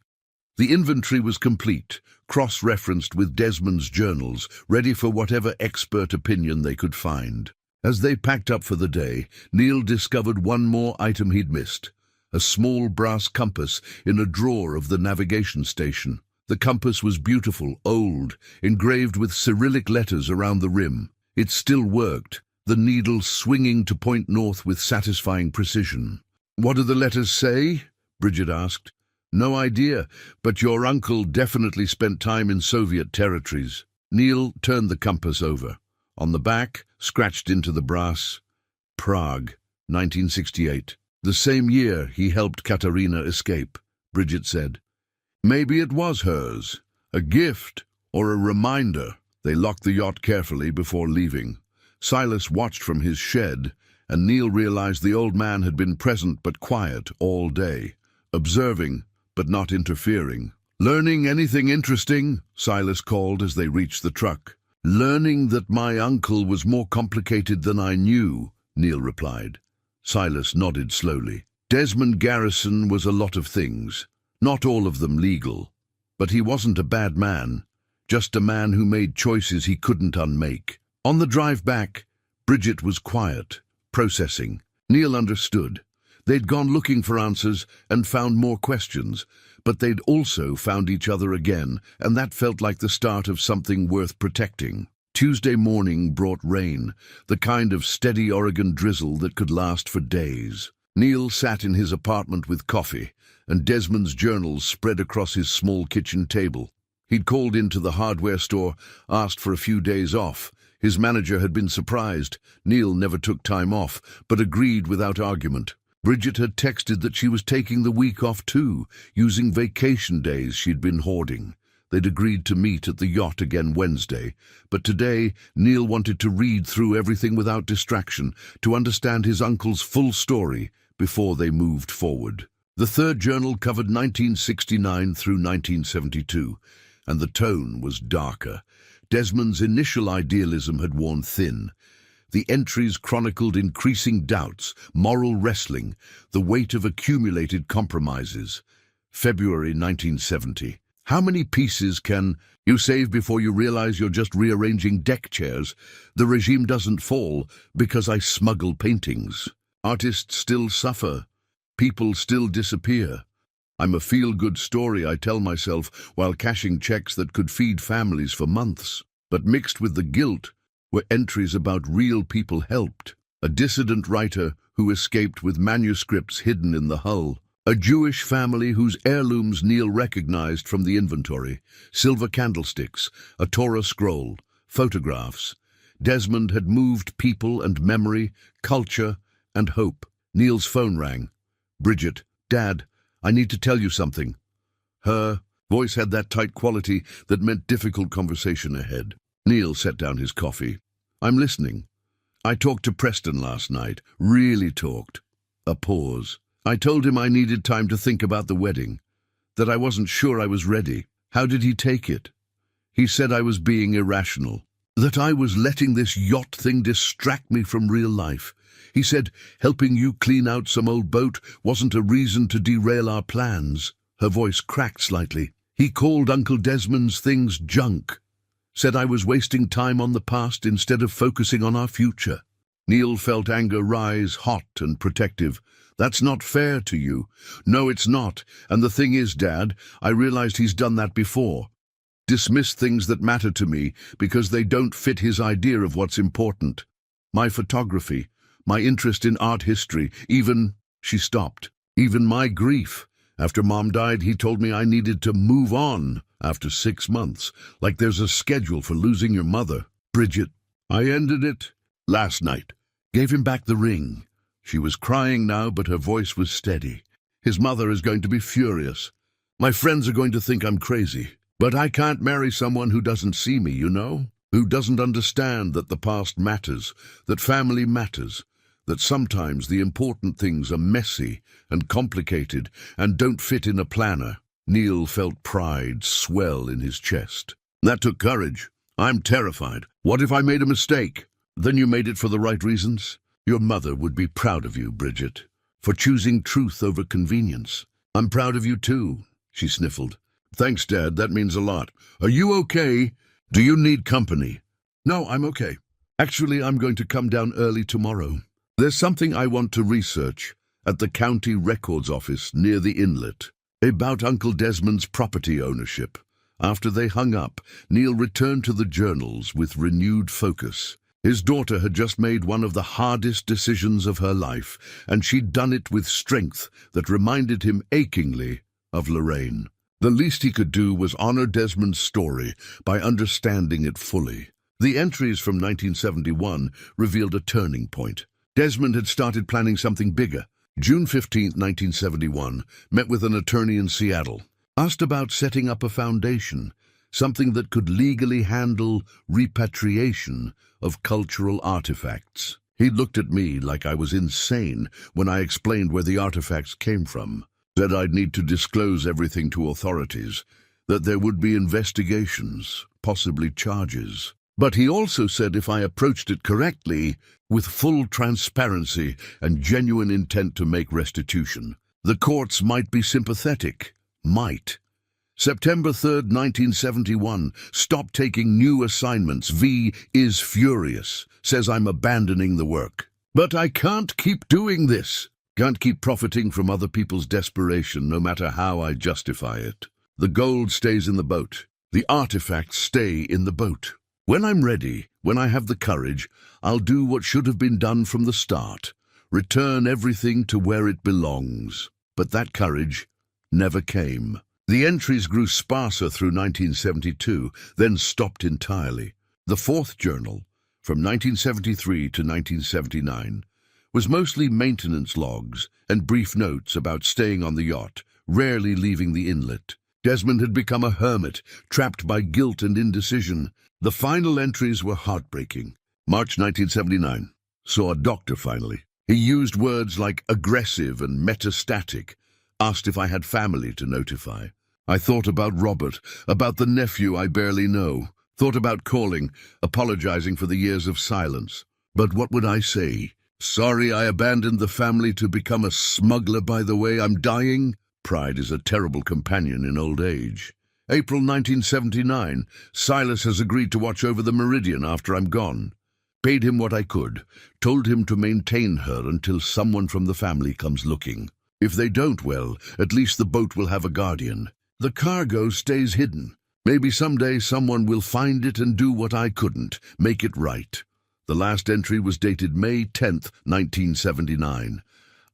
The inventory was complete, cross-referenced with Desmond's journals, ready for whatever expert opinion they could find. As they packed up for the day, Neil discovered one more item he'd missed, a small brass compass in a drawer of the navigation station. The compass was beautiful, old, engraved with Cyrillic letters around the rim. It still worked, the needle swinging to point north with satisfying precision. "What do the letters say?" Bridget asked. "No idea, but your uncle definitely spent time in Soviet territories." Neil turned the compass over. On the back, scratched into the brass, Prague, 1968. The same year he helped Katerina escape, Bridget said. Maybe it was hers, a gift or a reminder. They locked the yacht carefully before leaving. Silas watched from his shed, and Neil realized the old man had been present but quiet all day, observing but not interfering. "Learning anything interesting?" Silas called as they reached the truck. "Learning that my uncle was more complicated than I knew," Neil replied. Silas nodded slowly. "Desmond Garrison was a lot of things, not all of them legal. But he wasn't a bad man, just a man who made choices he couldn't unmake." On the drive back, Bridget was quiet, processing. Neil understood. They'd gone looking for answers and found more questions, but they'd also found each other again, and that felt like the start of something worth protecting. Tuesday morning brought rain, the kind of steady Oregon drizzle that could last for days. Neil sat in his apartment with coffee, and Desmond's journals spread across his small kitchen table. He'd called into the hardware store, asked for a few days off. His manager had been surprised. Neil never took time off, but agreed without argument. Bridget had texted that she was taking the week off too, using vacation days she'd been hoarding. They'd agreed to meet at the yacht again Wednesday, but today Neil wanted to read through everything without distraction, to understand his uncle's full story before they moved forward. The third journal covered 1969 through 1972, and the tone was darker. Desmond's initial idealism had worn thin. The entries chronicled increasing doubts, moral wrestling, the weight of accumulated compromises. February 1970. How many pieces can you save before you realize you're just rearranging deck chairs? The regime doesn't fall because I smuggle paintings. Artists still suffer. People still disappear. I'm a feel-good story, I tell myself, while cashing checks that could feed families for months. But mixed with the guilt were entries about real people helped. A dissident writer who escaped with manuscripts hidden in the hull. A Jewish family whose heirlooms Neil recognized from the inventory. Silver candlesticks, a Torah scroll, photographs. Desmond had moved people and memory, culture and hope. Neil's phone rang. Bridget, Dad, I need to tell you something. Her voice had that tight quality that meant difficult conversation ahead. Neil set down his coffee. I'm listening. I talked to Preston last night. Really talked. A pause. I told him I needed time to think about the wedding, that I wasn't sure I was ready. How did he take it? He said I was being irrational, that I was letting this yacht thing distract me from real life. He said helping you clean out some old boat wasn't a reason to derail our plans. Her voice cracked slightly. He called Uncle Desmond's things junk, said I was wasting time on the past instead of focusing on our future. Neil felt anger rise, hot and protective. That's not fair to you. No, it's not. And the thing is, Dad, I realized he's done that before. Dismissed things that matter to me because they don't fit his idea of what's important. My photography, my interest in art history, even, she stopped, even my grief. After Mom died, he told me I needed to move on after 6 months, like there's a schedule for losing your mother. Bridget, I ended it last night. Gave him back the ring. She was crying now, but her voice was steady. His mother is going to be furious. My friends are going to think I'm crazy. But I can't marry someone who doesn't see me, you know? Who doesn't understand that the past matters, that family matters, that sometimes the important things are messy and complicated and don't fit in a planner. Neil felt pride swell in his chest. That took courage. I'm terrified. What if I made a mistake? Then you made it for the right reasons? Your mother would be proud of you, Bridget, for choosing truth over convenience. I'm proud of you too, she sniffled. Thanks, Dad, that means a lot. Are you okay? Do you need company? No, I'm okay. Actually, I'm going to come down early tomorrow. There's something I want to research at the county records office near the inlet about Uncle Desmond's property ownership. After they hung up, Neil returned to the journals with renewed focus. His daughter had just made one of the hardest decisions of her life, and she'd done it with strength that reminded him achingly of Lorraine. The least he could do was honor Desmond's story by understanding it fully. The entries from 1971 revealed a turning point. Desmond had started planning something bigger. June 15, 1971, met with an attorney in Seattle. Asked about setting up a foundation, something that could legally handle repatriation of cultural artifacts. He looked at me like I was insane when I explained where the artifacts came from. Said I'd need to disclose everything to authorities, that there would be investigations, possibly charges. But he also said if I approached it correctly, with full transparency and genuine intent to make restitution, the courts might be sympathetic. Might. September 3rd, 1971. Stop taking new assignments. V is furious. Says I'm abandoning the work. But I can't keep doing this. Can't keep profiting from other people's desperation, no matter how I justify it. The gold stays in the boat. The artifacts stay in the boat. When I'm ready, when I have the courage, I'll do what should have been done from the start. Return everything to where it belongs. But that courage never came. The entries grew sparser through 1972, then stopped entirely. The fourth journal, from 1973 to 1979, was mostly maintenance logs and brief notes about staying on the yacht, rarely leaving the inlet. Desmond had become a hermit, trapped by guilt and indecision. The final entries were heartbreaking. March 1979. Saw a doctor finally. He used words like aggressive and metastatic, asked if I had family to notify. I thought about Robert, about the nephew I barely know, thought about calling, apologizing for the years of silence. But what would I say? Sorry I abandoned the family to become a smuggler, by the way, I'm dying? Pride is a terrible companion in old age. April 1979, Silas has agreed to watch over the Meridian after I'm gone. Paid him what I could, told him to maintain her until someone from the family comes looking. If they don't, well, at least the boat will have a guardian. The cargo stays hidden. Maybe someday someone will find it and do what I couldn't, make it right. The last entry was dated May 10th, 1979.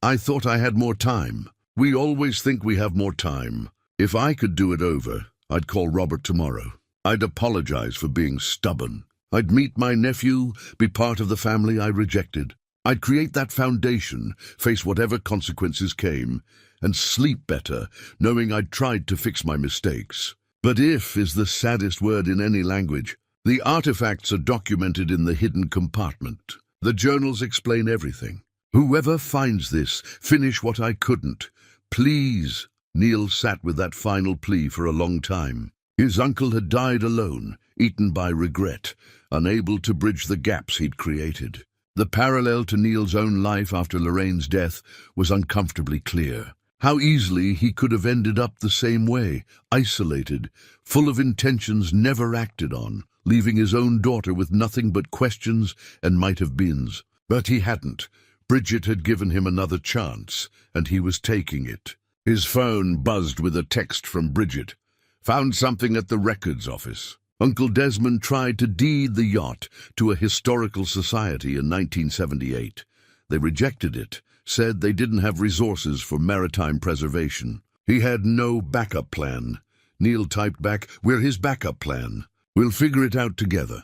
I thought I had more time. We always think we have more time. If I could do it over, I'd call Robert tomorrow. I'd apologize for being stubborn. I'd meet my nephew, be part of the family I rejected. I'd create that foundation, face whatever consequences came, and sleep better, knowing I'd tried to fix my mistakes. But if is the saddest word in any language. The artifacts are documented in the hidden compartment. The journals explain everything. Whoever finds this, finish what I couldn't. Please. Neil sat with that final plea for a long time. His uncle had died alone, eaten by regret, unable to bridge the gaps he'd created. The parallel to Neil's own life after Lorraine's death was uncomfortably clear. How easily he could have ended up the same way, isolated, full of intentions never acted on, leaving his own daughter with nothing but questions and might-have-beens. But he hadn't. Bridget had given him another chance, and he was taking it. His phone buzzed with a text from Bridget. Found something at the records office. Uncle Desmond tried to deed the yacht to a historical society in 1978. They rejected it, said they didn't have resources for maritime preservation. He had no backup plan. Neil typed back, "We're his backup plan. We'll figure it out together."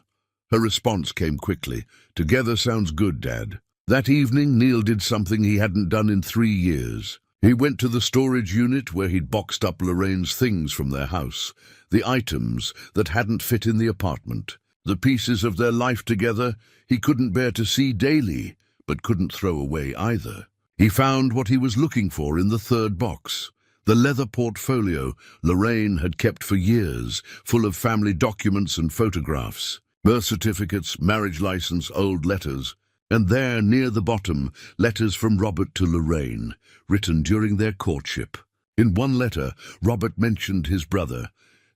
Her response came quickly. "Together sounds good, Dad." That evening, Neil did something he hadn't done in 3 years. He went to the storage unit where he'd boxed up Lorraine's things from their house, the items that hadn't fit in the apartment, the pieces of their life together he couldn't bear to see daily, but couldn't throw away either. He found what he was looking for in the third box, the leather portfolio Lorraine had kept for years, full of family documents and photographs, birth certificates, marriage license, old letters. And there, near the bottom, letters from Robert to Lorraine, written during their courtship. In one letter, Robert mentioned his brother.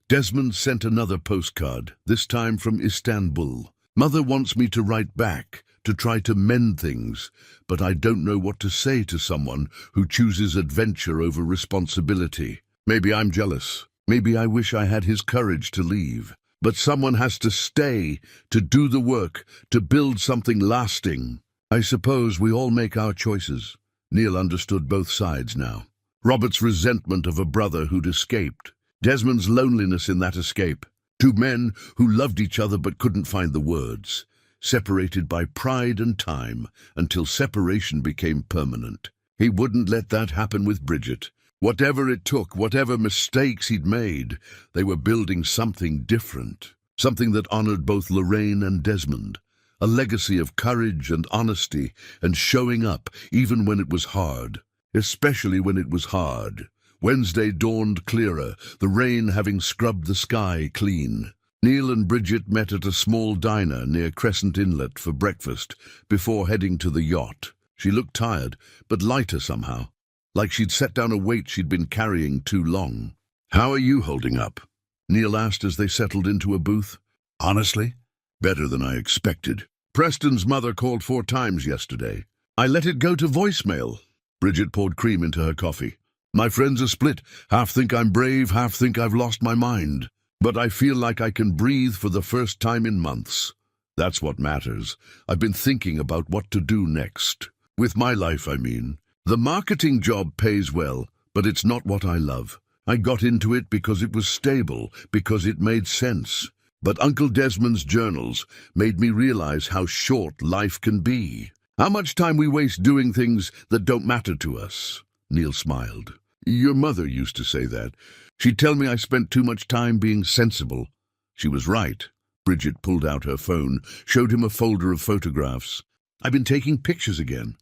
Desmond sent another postcard, this time from Istanbul. "Mother wants me to write back, to try to mend things, but I don't know what to say to someone who chooses adventure over responsibility. Maybe I'm jealous. Maybe I wish I had his courage to leave. But someone has to stay, to do the work, to build something lasting. I suppose we all make our choices." Neil understood both sides now. Robert's resentment of a brother who'd escaped. Desmond's loneliness in that escape. Two men who loved each other but couldn't find the words. Separated by pride and time, until separation became permanent. He wouldn't let that happen with Bridget. Whatever it took, whatever mistakes he'd made, they were building something different, something that honored both Lorraine and Desmond, a legacy of courage and honesty and showing up even when it was hard, especially when it was hard. Wednesday dawned clearer, the rain having scrubbed the sky clean. Neil and Bridget met at a small diner near Crescent Inlet for breakfast before heading to the yacht. She looked tired, but lighter somehow, like she'd set down a weight she'd been carrying too long. "How are you holding up?" Neil asked as they settled into a booth. "Honestly, better than I expected. Preston's mother called 4 times yesterday. I let it go to voicemail." Bridget poured cream into her coffee. "My friends are split. Half think I'm brave, half think I've lost my mind. But I feel like I can breathe for the first time in months. That's what matters. I've been thinking about what to do next. With my life, I mean. The marketing job pays well, but it's not what I love. I got into it because it was stable, because it made sense. But Uncle Desmond's journals made me realize how short life can be. How much time we waste doing things that don't matter to us." Neil smiled. "Your mother used to say that. She'd tell me I spent too much time being sensible." She was right. Bridget pulled out her phone, showed him a folder of photographs. "I've been taking pictures again.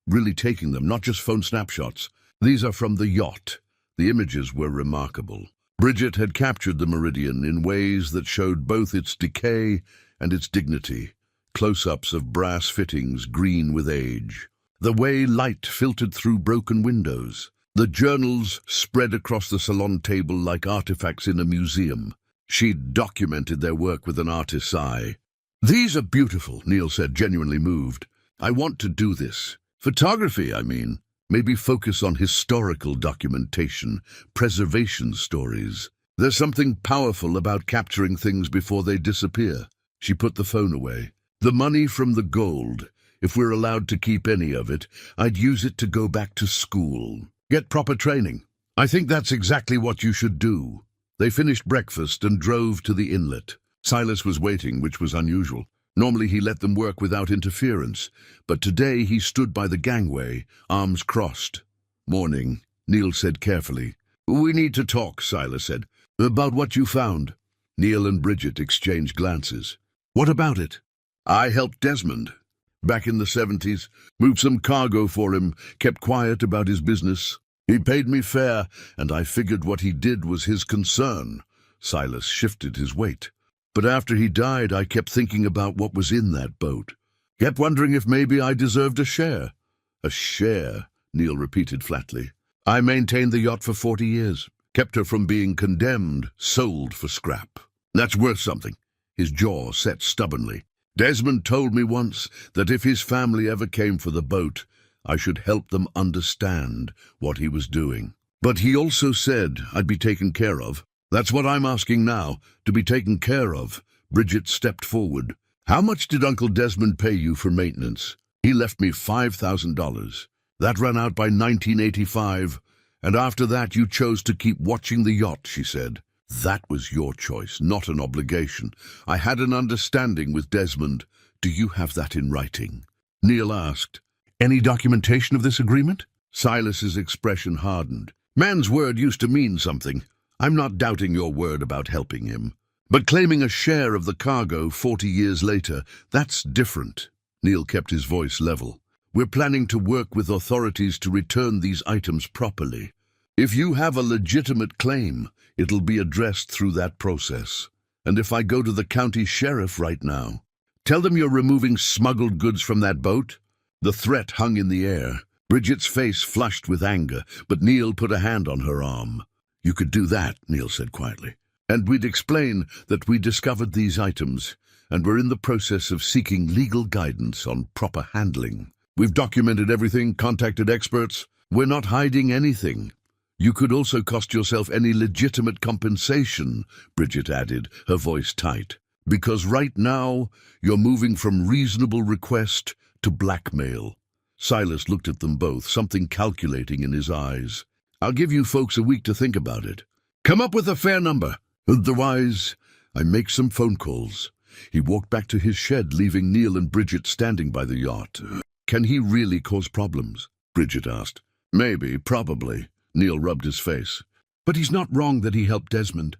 Really taking them, not just phone snapshots. These are from the Yacht. The images were remarkable. Bridget had captured the meridian in ways that showed both its decay and its dignity. Close-ups of brass fittings green with age. The way light filtered through broken windows. The journals spread across the salon table like artifacts in a museum. She'd documented their work with an artist's eye. "These are beautiful," Neil said, genuinely moved. "I want to do this. Photography, I mean. Maybe focus on historical documentation, preservation stories. There's something powerful about capturing things before they disappear." She put the phone away. "The money from the gold, if we're allowed to keep any of it, I'd use it to go back to school. Get proper training. I think that's exactly what you should do." They finished breakfast and drove to the inlet. Silas was waiting, which was unusual. Normally he let them work without interference, but today he stood by the gangway, arms crossed. "Morning," Neil said carefully. "We need to talk," Silas said. "About what you found." Neil and Bridget exchanged glances. "What about it?" "I helped Desmond. Back in the 70s, moved some cargo for him, kept quiet about his business. He paid me fair, and I figured what he did was his concern." Silas shifted his weight. "But after he died, I kept thinking about what was in that boat. Kept wondering if maybe I deserved a share." "A share," Neil repeated flatly. "I maintained the yacht for 40 years. Kept her from being condemned, sold for scrap. That's worth something." His jaw set stubbornly. "Desmond told me once that if his family ever came for the boat, I should help them understand what he was doing. But he also said I'd be taken care of. That's what I'm asking now, to be taken care of." Bridget stepped forward. "How much did Uncle Desmond pay you for maintenance?" "He left me $5,000. That ran out by 1985, and after that you chose to keep watching the yacht," she said. "That was your choice, not an obligation. I had an understanding with Desmond. Do you have that in writing?" Neil asked. "Any documentation of this agreement?" Silas's expression hardened. "Man's word used to mean something. I'm not doubting your word about helping him. But claiming a share of the cargo 40 years later, that's different." Neil kept his voice level. "We're planning to work with authorities to return these items properly. If you have a legitimate claim, it'll be addressed through that process. And if I go to the county sheriff right now, tell them you're removing smuggled goods from that boat?" The threat hung in the air. Bridget's face flushed with anger, but Neil put a hand on her arm. "You could do that," Neil said quietly. "And we'd explain that we discovered these items, and we're in the process of seeking legal guidance on proper handling. We've documented everything, contacted experts. We're not hiding anything. You could also cost yourself any legitimate compensation," Bridget added, her voice tight. "Because right now, you're moving from reasonable request to blackmail." Silas looked at them both, something calculating in his eyes. "I'll give you folks a week to think about it. Come up with a fair number. Otherwise, I make some phone calls." He walked back to his shed, leaving Neil and Bridget standing by the yacht. "Can he really cause problems?" Bridget asked. "Maybe, probably." Neil rubbed his face. "But he's not wrong that he helped Desmond."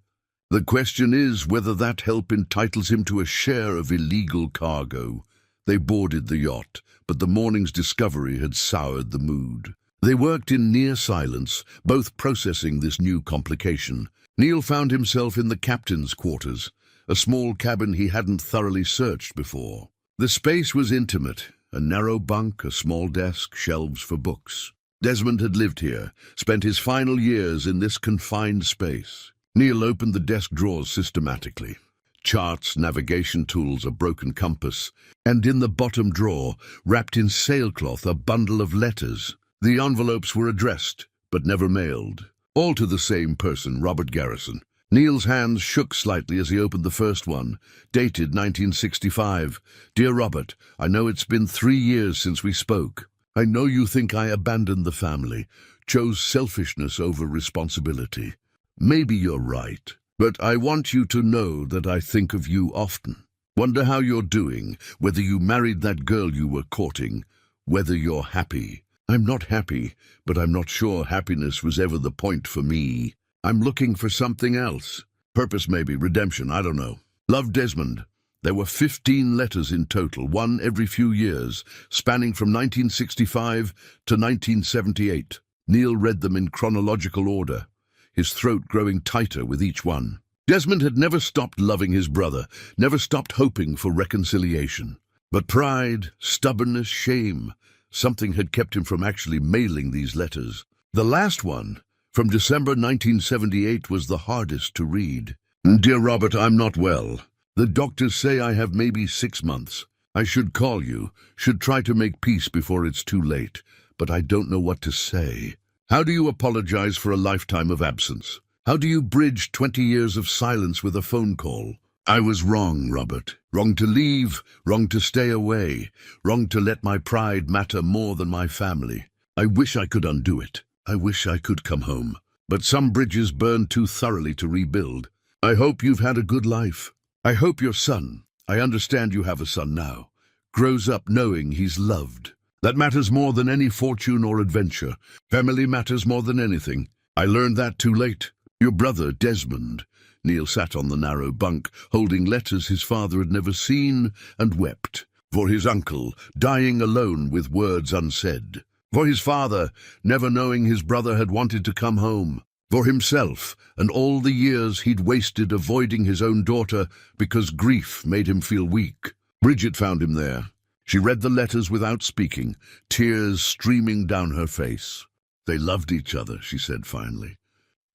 "The question is whether that help entitles him to a share of illegal cargo." They boarded the yacht, but the morning's discovery had soured the mood. They worked in near silence, both processing this new complication. Neil found himself in the captain's quarters, a small cabin he hadn't thoroughly searched before. The space was intimate, a narrow bunk, a small desk, shelves for books. Desmond had lived here, spent his final years in this confined space. Neil opened the desk drawers systematically. Charts, navigation tools, a broken compass, and in the bottom drawer, wrapped in sailcloth, a bundle of letters. The envelopes were addressed, but never mailed. All to the same person, Robert Garrison. Neil's hands shook slightly as he opened the first one, dated 1965. "Dear Robert, I know it's been 3 years since we spoke. I know you think I abandoned the family, chose selfishness over responsibility. Maybe you're right. But I want you to know that I think of you often. Wonder how you're doing, whether you married that girl you were courting, whether you're happy. I'm not happy, but I'm not sure happiness was ever the point for me. I'm looking for something else. Purpose maybe, redemption, I don't know. Love, Desmond." There were 15 letters in total, one every few years, spanning from 1965 to 1978. Neil read them in chronological order, his throat growing tighter with each one. Desmond had never stopped loving his brother, never stopped hoping for reconciliation. But pride, stubbornness, shame, something had kept him from actually mailing these letters. The last one, from December 1978, was the hardest to read. "Dear Robert, I'm not well. The doctors say I have maybe 6 months. I should call you, should try to make peace before it's too late, but I don't know what to say. How do you apologize for a lifetime of absence? How do you bridge 20 years of silence with a phone call? I was wrong, Robert. Wrong to leave, wrong to stay away, wrong to let my pride matter more than my family. I wish I could undo it. I wish I could come home. But some bridges burn too thoroughly to rebuild. I hope you've had a good life. I hope your son, I understand you have a son now, grows up knowing he's loved. That matters more than any fortune or adventure. Family matters more than anything. I learned that too late. Your brother, Desmond." Neil sat on the narrow bunk, holding letters his father had never seen, and wept. For his uncle, dying alone with words unsaid. For his father, never knowing his brother had wanted to come home. For himself, and all the years he'd wasted avoiding his own daughter because grief made him feel weak. Bridget found him there. She read the letters without speaking, tears streaming down her face. "They loved each other," she said finally.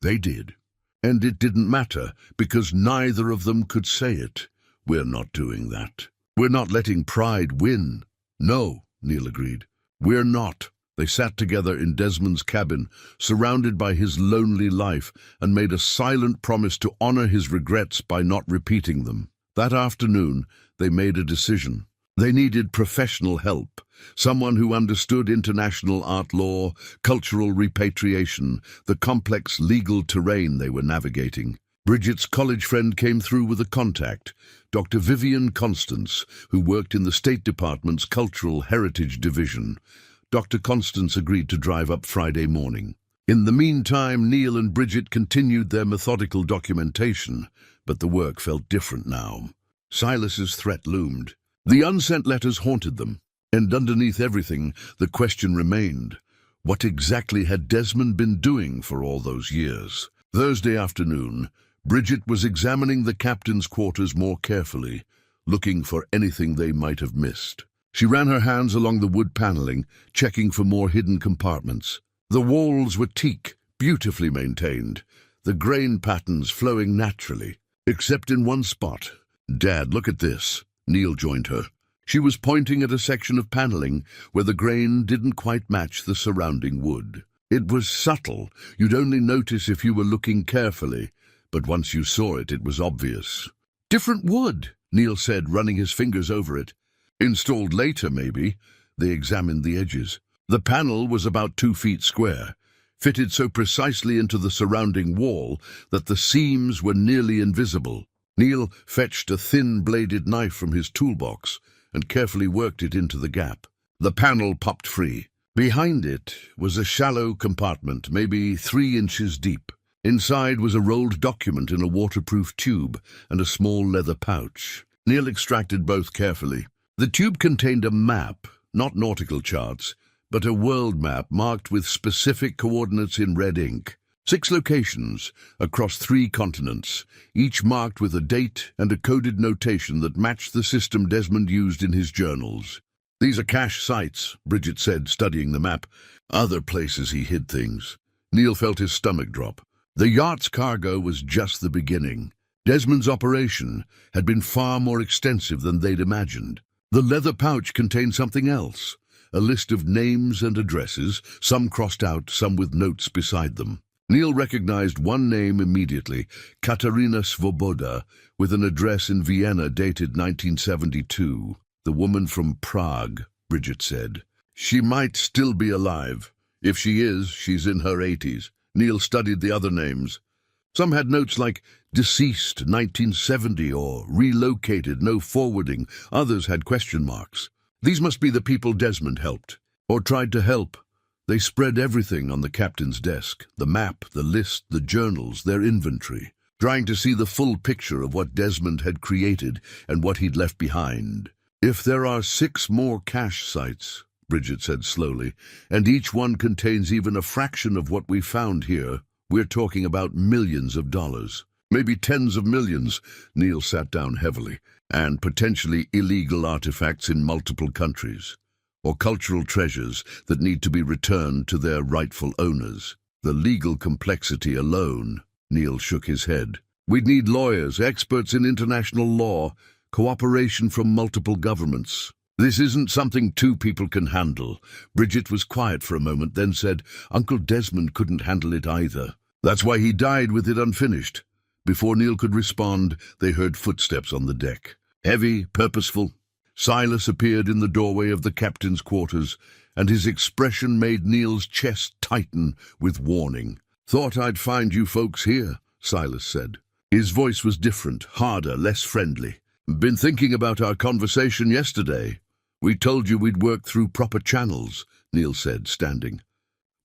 "They did. And it didn't matter, because neither of them could say it. We're not doing that. We're not letting pride win." "No," Neil agreed. "We're not." They sat together in Desmond's cabin, surrounded by his lonely life, and made a silent promise to honor his regrets by not repeating them. That afternoon, they made a decision. They needed professional help, someone who understood international art law, cultural repatriation, the complex legal terrain they were navigating. Bridget's college friend came through with a contact, Dr. Vivian Constance, who worked in the State Department's Cultural Heritage Division. Dr. Constance agreed to drive up Friday morning. In the meantime, Neil and Bridget continued their methodical documentation, but the work felt different now. Silas's threat loomed. The unsent letters haunted them, and underneath everything, the question remained. What exactly had Desmond been doing for all those years? Thursday afternoon, Bridget was examining the captain's quarters more carefully, looking for anything they might have missed. She ran her hands along the wood paneling, checking for more hidden compartments. The walls were teak, beautifully maintained, the grain patterns flowing naturally, except in one spot. "Dad, look at this." Neil joined her. She was pointing at a section of paneling where the grain didn't quite match the surrounding wood. It was subtle. You'd only notice if you were looking carefully, but once you saw it, it was obvious. "Different wood," Neil said, running his fingers over it. "Installed later, maybe." They examined the edges. The panel was about 2 feet square, fitted so precisely into the surrounding wall that the seams were nearly invisible. Neil fetched a thin-bladed knife from his toolbox and carefully worked it into the gap. The panel popped free. Behind it was a shallow compartment, maybe 3 inches deep. Inside was a rolled document in a waterproof tube and a small leather pouch. Neil extracted both carefully. The tube contained a map, not nautical charts, but a world map marked with specific coordinates in red ink. 6 locations across 3 continents, each marked with a date and a coded notation that matched the system Desmond used in his journals. "These are cache sites," Bridget said, studying the map. "Other places he hid things." Neil felt his stomach drop. The yacht's cargo was just the beginning. Desmond's operation had been far more extensive than they'd imagined. The leather pouch contained something else, a list of names and addresses, some crossed out, some with notes beside them. Neil recognized one name immediately, Katarina Svoboda, with an address in Vienna dated 1972. "The woman from Prague," Bridget said. "She might still be alive. If she is, she's in her 80s. Neil studied the other names. Some had notes like deceased 1970 or relocated, no forwarding. Others had question marks. These must be the people Desmond helped, or tried to help. They spread everything on the captain's desk, the map, the list, the journals, their inventory, trying to see the full picture of what Desmond had created and what he'd left behind. If there are 6 more cache sites, Bridget said slowly, and each one contains even a fraction of what we found here. We're talking about millions of dollars. Maybe tens of millions. Neil sat down heavily. And potentially illegal artifacts in multiple countries. Or cultural treasures that need to be returned to their rightful owners. The legal complexity alone. Neil shook his head. We'd need lawyers, experts in international law, cooperation from multiple governments. This isn't something two people can handle. Bridget was quiet for a moment, then said, Uncle Desmond couldn't handle it either. That's why he died with it unfinished. Before Neil could respond, they heard footsteps on the deck. Heavy, purposeful. Silas appeared in the doorway of the captain's quarters, and his expression made Neil's chest tighten with warning. Thought I'd find you folks here, Silas said. His voice was different, harder, less friendly. Been thinking about our conversation yesterday. We told you we'd work through proper channels, Neil said, standing.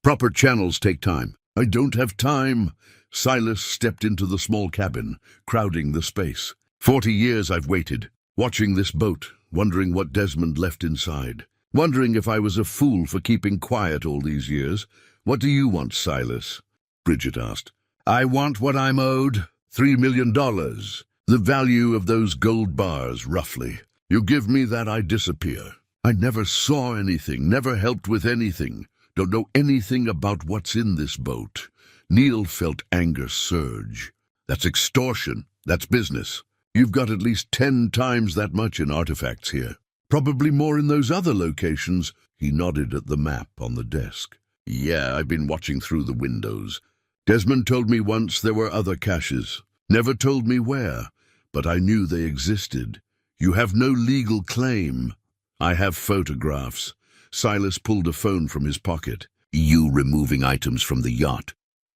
Proper channels take time. I don't have time. Silas stepped into the small cabin, crowding the space. 40 years I've waited, watching this boat, wondering what Desmond left inside. Wondering if I was a fool for keeping quiet all these years. What do you want, Silas? Bridget asked. I want what I'm owed. $3 million. The value of those gold bars, roughly. You give me that, I disappear. I never saw anything, never helped with anything. Don't know anything about what's in this boat. Neil felt anger surge. That's extortion. That's business. You've got at least 10 times that much in artifacts here. Probably more in those other locations. He nodded at the map on the desk. Yeah, I've been watching through the windows. Desmond told me once there were other caches. Never told me where, but I knew they existed. You have no legal claim. I have photographs. Silas pulled a phone from his pocket. You removing items from the yacht.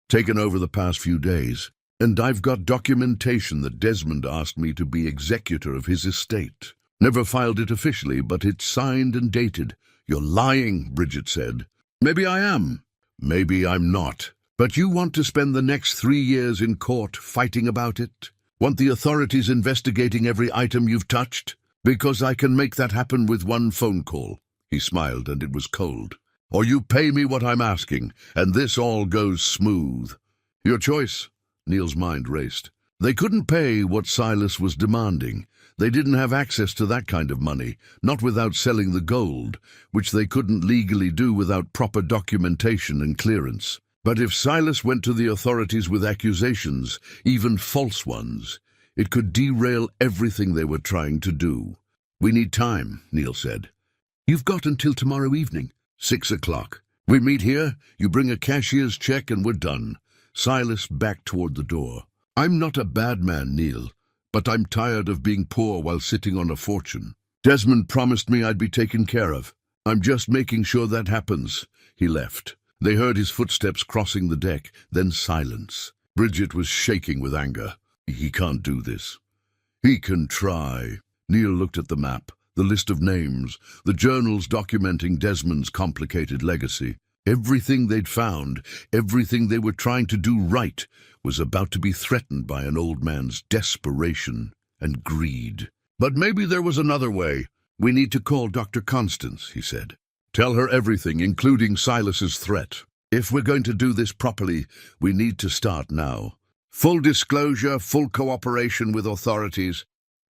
Taken over the past few days. And I've got documentation that Desmond asked me to be executor of his estate. Never filed it officially, but it's signed and dated. You're lying, Bridget said. Maybe I am. Maybe I'm not. But you want to spend the next 3 years in court fighting about it? Want the authorities investigating every item you've touched? Because I can make that happen with one phone call. He smiled, and it was cold. Or you pay me what I'm asking, and this all goes smooth. Your choice. Neil's mind raced. They couldn't pay what Silas was demanding. They didn't have access to that kind of money, not without selling the gold, which they couldn't legally do without proper documentation and clearance. But if Silas went to the authorities with accusations, even false ones, it could derail everything they were trying to do. We need time, Neil said. You've got until tomorrow evening, 6 o'clock. We meet here, you bring a cashier's check, and we're done. Silas backed toward the door. I'm not a bad man, Neil, but I'm tired of being poor while sitting on a fortune. Desmond promised me I'd be taken care of. I'm just making sure that happens. He left. They heard his footsteps crossing the deck, then silence. Bridget was shaking with anger. He can't do this. He can try. Neil looked at the map, the list of names, the journals documenting Desmond's complicated legacy. Everything they'd found, everything they were trying to do right, was about to be threatened by an old man's desperation and greed. But maybe there was another way. We need to call Dr. Constance, he said. Tell her everything, including Silas's threat. If we're going to do this properly, we need to start now. Full disclosure, full cooperation with authorities.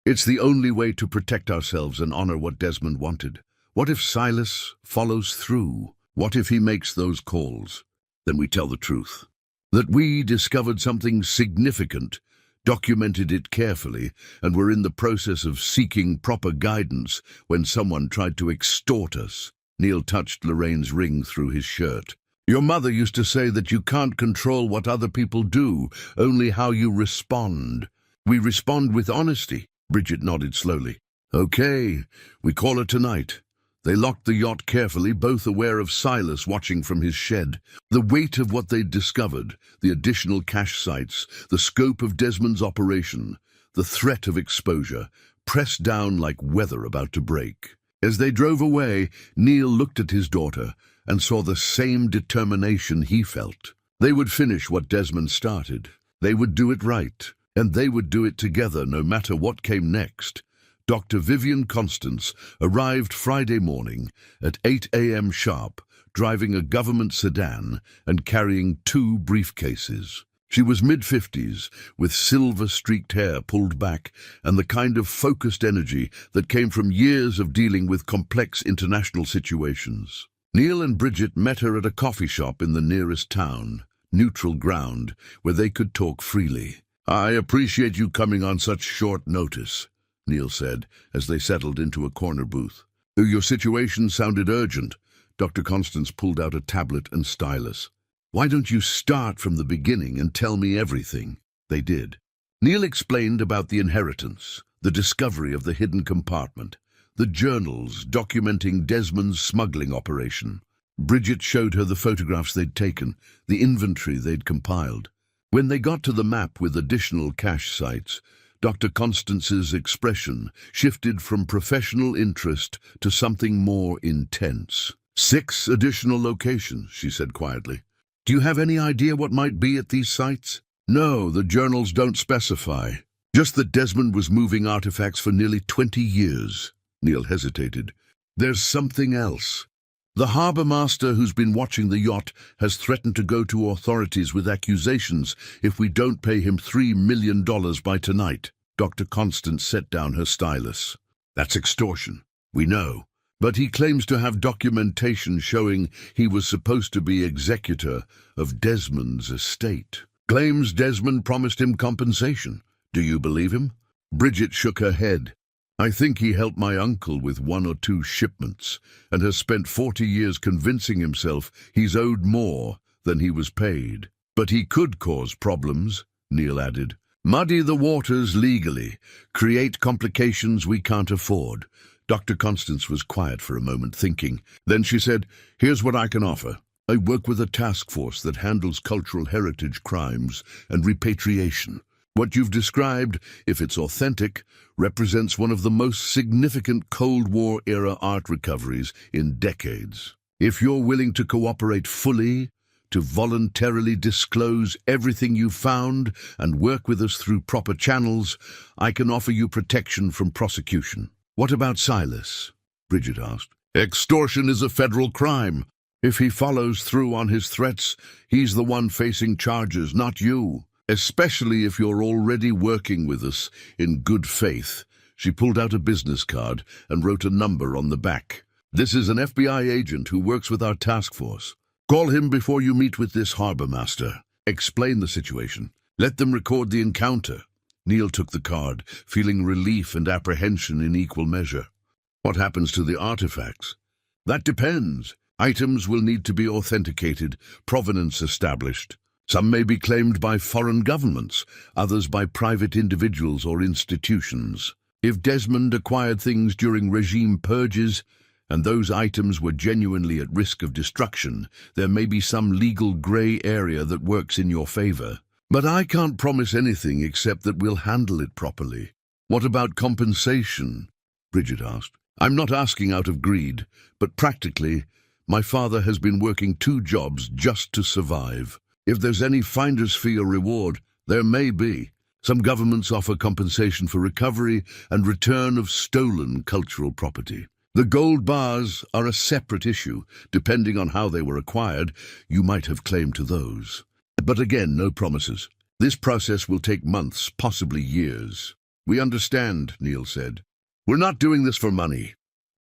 It's the only way to protect ourselves and honor what Desmond wanted. What if Silas follows through? What if he makes those calls? Then we tell the truth. That we discovered something significant, documented it carefully, and were in the process of seeking proper guidance when someone tried to extort us. Neil touched Lorraine's ring through his shirt. Your mother used to say that you can't control what other people do, only how you respond. We respond with honesty. Bridget nodded slowly. Okay, we call it tonight. They locked the yacht carefully, both aware of Silas watching from his shed. The weight of what they'd discovered, the additional cache sites, the scope of Desmond's operation, the threat of exposure, pressed down like weather about to break. As they drove away, Neil looked at his daughter and saw the same determination he felt. They would finish what Desmond started. They would do it right, and they would do it together no matter what came next. Dr. Vivian Constance arrived Friday morning at 8 a.m. sharp, driving a government sedan and carrying 2 briefcases. She was mid-50s, with silver-streaked hair pulled back and the kind of focused energy that came from years of dealing with complex international situations. Neil and Bridget met her at a coffee shop in the nearest town, neutral ground, where they could talk freely. "I appreciate you coming on such short notice," Neil said, as they settled into a corner booth. "Your situation sounded urgent." Dr. Constance pulled out a tablet and stylus. "Why don't you start from the beginning and tell me everything?" They did. Neil explained about the inheritance, the discovery of the hidden compartment, the journals documenting Desmond's smuggling operation. Bridget showed her the photographs they'd taken, the inventory they'd compiled. When they got to the map with additional cache sites, Dr. Constance's expression shifted from professional interest to something more intense. 6 additional locations," she said quietly. "Do you have any idea what might be at these sites?" "No, the journals don't specify. Just that Desmond was moving artifacts for nearly 20 years. Neil hesitated. "There's something else. The harbour master who's been watching the yacht has threatened to go to authorities with accusations if we don't pay him $3 million by tonight." Dr. Constance set down her stylus. "That's extortion. We know. But he claims to have documentation showing he was supposed to be executor of Desmond's estate. Claims Desmond promised him compensation. Do you believe him?" Bridget shook her head. "I think he helped my uncle with 1 or 2 shipments and has spent 40 years convincing himself he's owed more than he was paid. But he could cause problems," Neil added. "Muddy the waters legally, create complications we can't afford." Dr. Constance was quiet for a moment, thinking. Then she said, "Here's what I can offer. I work with a task force that handles cultural heritage crimes and repatriation. What you've described, if it's authentic, represents one of the most significant Cold War-era art recoveries in decades. If you're willing to cooperate fully, to voluntarily disclose everything you've found and work with us through proper channels, I can offer you protection from prosecution." "What about Silas?" Bridget asked. "Extortion is a federal crime. If he follows through on his threats, he's the one facing charges, not you. Especially if you're already working with us in good faith." She pulled out a business card and wrote a number on the back. "This is an FBI agent who works with our task force. Call him before you meet with this harbour master. Explain the situation. Let them record the encounter." Neil took the card, feeling relief and apprehension in equal measure. "What happens to the artifacts?" "That depends. Items will need to be authenticated, provenance established. Some may be claimed by foreign governments, others by private individuals or institutions. If Desmond acquired things during regime purges, and those items were genuinely at risk of destruction, there may be some legal grey area that works in your favour. But I can't promise anything except that we'll handle it properly." "What about compensation?" Bridget asked. "I'm not asking out of greed, but practically, my father has been working 2 jobs just to survive. If there's any finder's fee or reward, there may be. Some governments offer compensation for recovery and return of stolen cultural property. The gold bars are a separate issue. Depending on how they were acquired, you might have claim to those. But again, no promises. This process will take months, possibly years." "We understand," Neil said. "We're not doing this for money.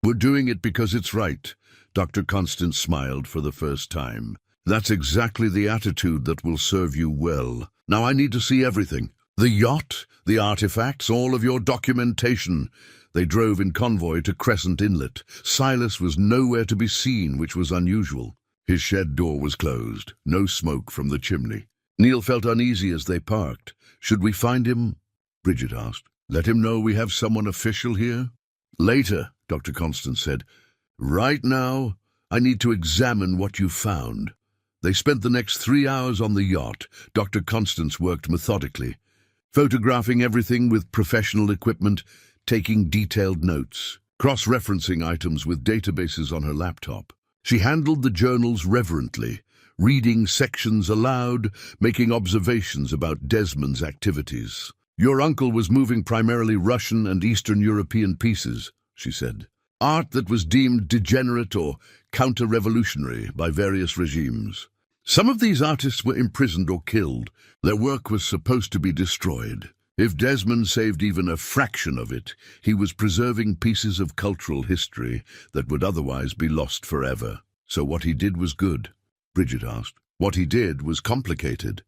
We're doing it because it's right." Dr. Constance smiled for the first time. "That's exactly the attitude that will serve you well. Now I need to see everything. The yacht, the artifacts, all of your documentation." They drove in convoy to Crescent Inlet. Silas was nowhere to be seen, which was unusual. His shed door was closed, no smoke from the chimney. Neil felt uneasy as they parked. "Should we find him?" Bridget asked. "Let him know we have someone official here?" "Later," Dr. Constance said. "Right now, I need to examine what you found." They spent the next 3 hours on the yacht. Dr. Constance worked methodically, photographing everything with professional equipment, taking detailed notes, cross-referencing items with databases on her laptop. She handled the journals reverently, reading sections aloud, making observations about Desmond's activities. Your uncle was moving primarily Russian and Eastern European pieces, she said. Art that was deemed degenerate or counter-revolutionary by various regimes. Some of these artists were imprisoned or killed. Their work was supposed to be destroyed. If Desmond saved even a fraction of it, he was preserving pieces of cultural history that would otherwise be lost forever. So what he did was good? Bridget asked. What he did was complicated.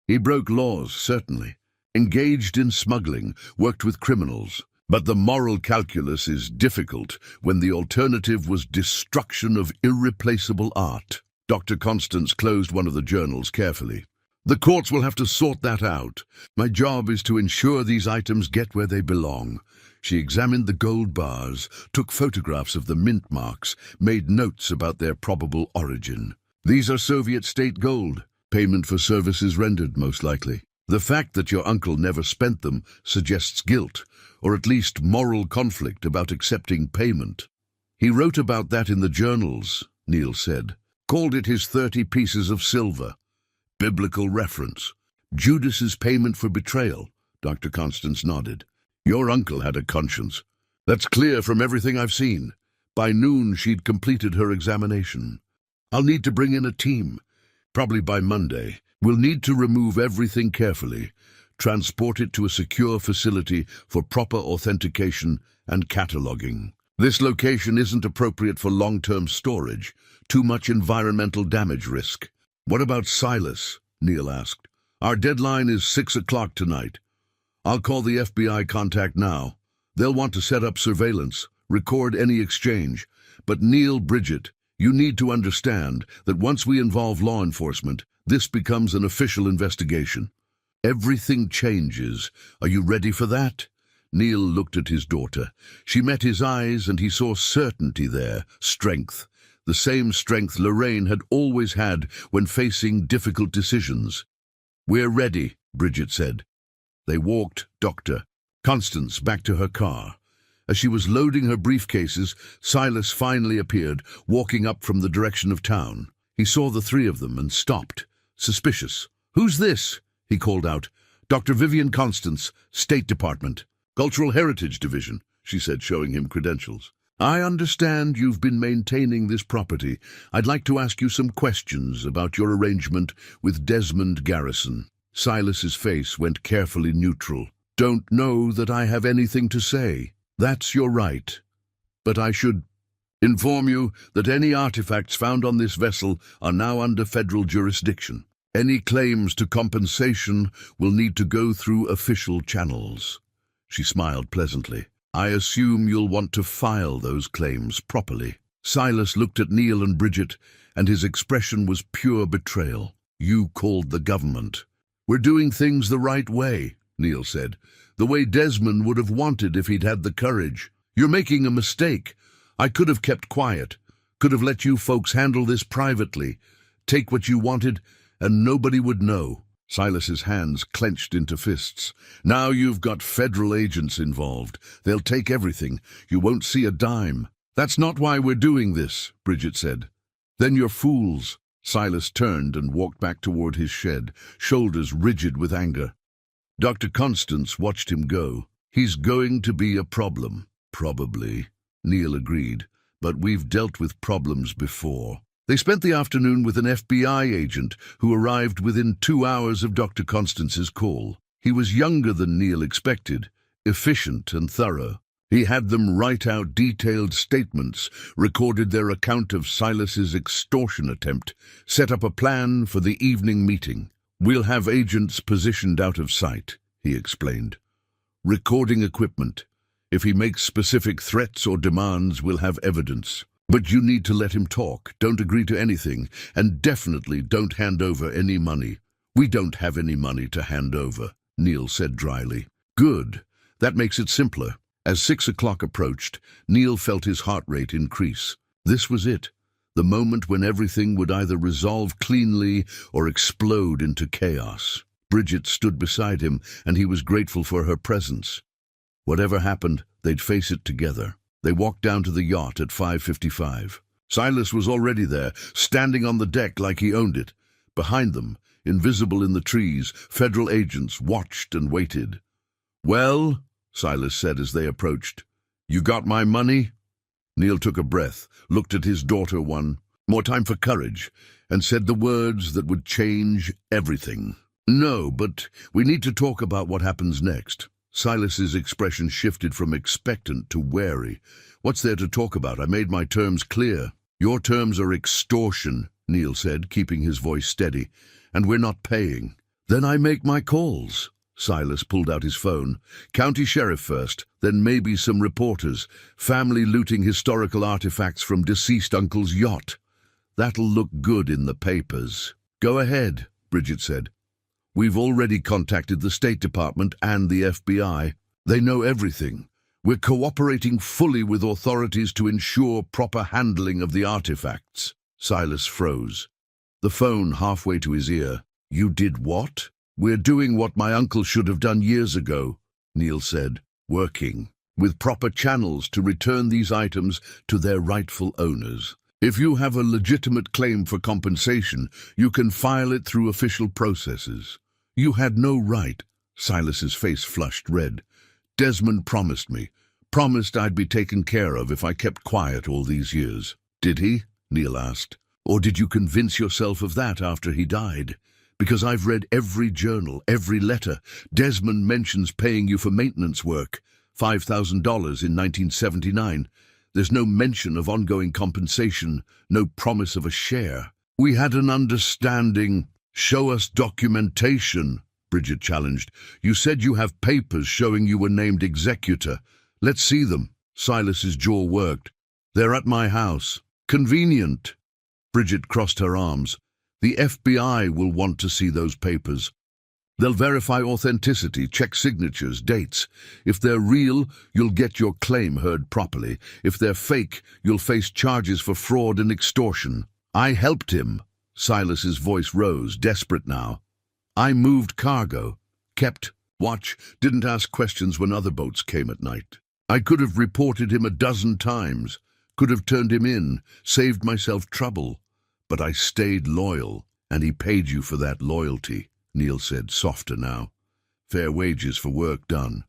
He broke laws, certainly. Engaged in smuggling, worked with criminals. But the moral calculus is difficult when the alternative was destruction of irreplaceable art. Dr. Constance closed one of the journals carefully. The courts will have to sort that out. My job is to ensure these items get where they belong. She examined the gold bars, took photographs of the mint marks, made notes about their probable origin. These are Soviet state gold. Payment for services rendered, most likely. The fact that your uncle never spent them suggests guilt, or at least moral conflict about accepting payment. He wrote about that in the journals, Neil said. Called it his 30 pieces of silver. Biblical reference. Judas's payment for betrayal, Dr. Constance nodded. Your uncle had a conscience. That's clear from everything I've seen. By noon, she'd completed her examination. I'll need to bring in a team. Probably by Monday. We'll need to remove everything carefully, transport it to a secure facility for proper authentication and cataloging. This location isn't appropriate for long-term storage. Too much environmental damage risk. What about Silas? Neil asked. Our deadline is 6 o'clock tonight. I'll call the FBI contact now. They'll want to set up surveillance, record any exchange. But Neil, Bridget, you need to understand that once we involve law enforcement, this becomes an official investigation. Everything changes. Are you ready for that? Neil looked at his daughter. She met his eyes and he saw certainty there, strength. The same strength Lorraine had always had when facing difficult decisions. We're ready, Bridget said. They walked Dr. Constance back to her car. As she was loading her briefcases, Silas finally appeared, walking up from the direction of town. He saw the three of them and stopped, suspicious. Who's this? He called out. Dr. Vivian Constance, State Department. Cultural Heritage Division, she said, showing him credentials. I understand you've been maintaining this property. I'd like to ask you some questions about your arrangement with Desmond Garrison. Silas's face went carefully neutral. Don't know that I have anything to say. That's your right. But I should inform you that any artifacts found on this vessel are now under federal jurisdiction. Any claims to compensation will need to go through official channels. She smiled pleasantly. I assume you'll want to file those claims properly. Silas looked at Neil and Bridget, and his expression was pure betrayal. You called the government. We're doing things the right way, Neil said. The way Desmond would have wanted if he'd had the courage. You're making a mistake. I could have kept quiet. Could have let you folks handle this privately. Take what you wanted, and nobody would know. Silas's hands clenched into fists. Now you've got federal agents involved. They'll take everything. You won't see a dime. That's not why we're doing this, Bridget said. Then you're fools. Silas turned and walked back toward his shed, shoulders rigid with anger. Dr. Constance watched him go. He's going to be a problem. Probably, Neil agreed, but we've dealt with problems before. They spent the afternoon with an FBI agent who arrived within 2 hours of Dr. Constance's call. He was younger than Neil expected, efficient and thorough. He had them write out detailed statements, recorded their account of Silas's extortion attempt, set up a plan for the evening meeting. We'll have agents positioned out of sight, he explained. Recording equipment. If he makes specific threats or demands, we'll have evidence. But you need to let him talk, don't agree to anything, and definitely don't hand over any money. We don't have any money to hand over, Neil said dryly. Good. That makes it simpler. As 6 o'clock approached, Neil felt his heart rate increase. This was it. The moment when everything would either resolve cleanly or explode into chaos. Bridget stood beside him, and he was grateful for her presence. Whatever happened, they'd face it together. They walked down to the yacht at 5:55. Silas was already there, standing on the deck like he owned it. Behind them, invisible in the trees, federal agents watched and waited. "Well," Silas said as they approached, "you got my money?" Neil took a breath, looked at his daughter one more time for courage, and said the words that would change everything. "No, but we need to talk about what happens next." Silas's expression shifted from expectant to wary. "What's there to talk about? I made my terms clear." "Your terms are extortion," Neil said, keeping his voice steady, "and we're not paying." "Then I make my calls." Silas pulled out his phone. "County sheriff first, then maybe some reporters. Family looting historical artifacts from deceased uncle's yacht. That'll look good in the papers." "Go ahead," Bridget said. "We've already contacted the State Department and the FBI. They know everything. We're cooperating fully with authorities to ensure proper handling of the artifacts." Silas froze, the phone halfway to his ear. "You did what?" "We're doing what my uncle should have done years ago," Neil said, "working with proper channels to return these items to their rightful owners. If you have a legitimate claim for compensation, you can file it through official processes." "You had no right." Silas's face flushed red. "Desmond promised me. Promised I'd be taken care of if I kept quiet all these years." "Did he?" Neil asked. "Or did you convince yourself of that after he died? Because I've read every journal, every letter. Desmond mentions paying you for maintenance work, $5,000 in 1979. There's no mention of ongoing compensation, no promise of a share." "We had an understanding." "Show us documentation," Bridget challenged. "You said you have papers showing you were named executor. Let's see them." Silas's jaw worked. "They're at my house." "Convenient." Bridget crossed her arms. "The FBI will want to see those papers. They'll verify authenticity, check signatures, dates. If they're real, you'll get your claim heard properly. If they're fake, you'll face charges for fraud and extortion." "I helped him." Silas's voice rose, desperate now. "I moved cargo, kept watch, didn't ask questions when other boats came at night. I could have reported him a dozen times, could have turned him in, saved myself trouble. But I stayed loyal, and he paid you for that loyalty," Neil said, softer now. "Fair wages for work done.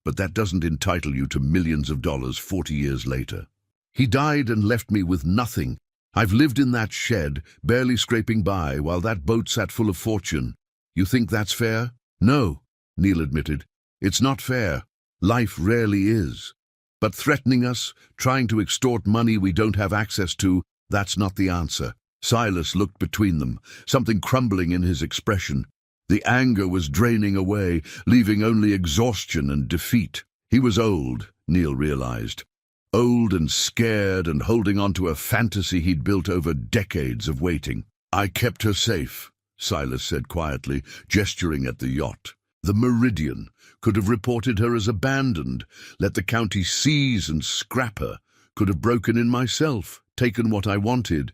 But that doesn't entitle you to millions of dollars 40 years later. He died and left me with nothing. I've lived in that shed, barely scraping by, while that boat sat full of fortune. You think that's fair?" "No," Neil admitted. "It's not fair. Life rarely is. But threatening us, trying to extort money we don't have access to, that's not the answer." Silas looked between them, something crumbling in his expression. The anger was draining away, leaving only exhaustion and defeat. He was old, Neil realized. Old and scared and holding on to a fantasy he'd built over decades of waiting. "I kept her safe," Silas said quietly, gesturing at the yacht. "The Meridian could have reported her as abandoned, let the county seize and scrap her, could have broken in myself, taken what I wanted.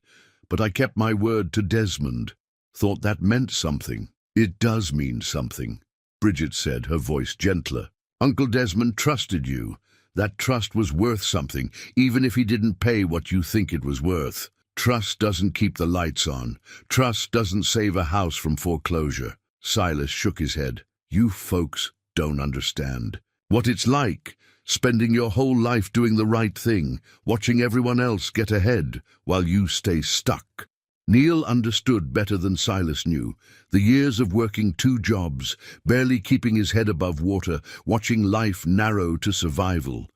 But I kept my word to Desmond, thought that meant something." "It does mean something," Bridget said, her voice gentler. "Uncle Desmond trusted you. That trust was worth something, even if he didn't pay what you think it was worth. Trust doesn't keep the lights on. Trust doesn't save a house from foreclosure." Silas shook his head. "You folks don't understand what it's like, spending your whole life doing the right thing, watching everyone else get ahead while you stay stuck." Neil understood better than Silas knew. The years of working 2 jobs, barely keeping his head above water, watching life narrow to survival.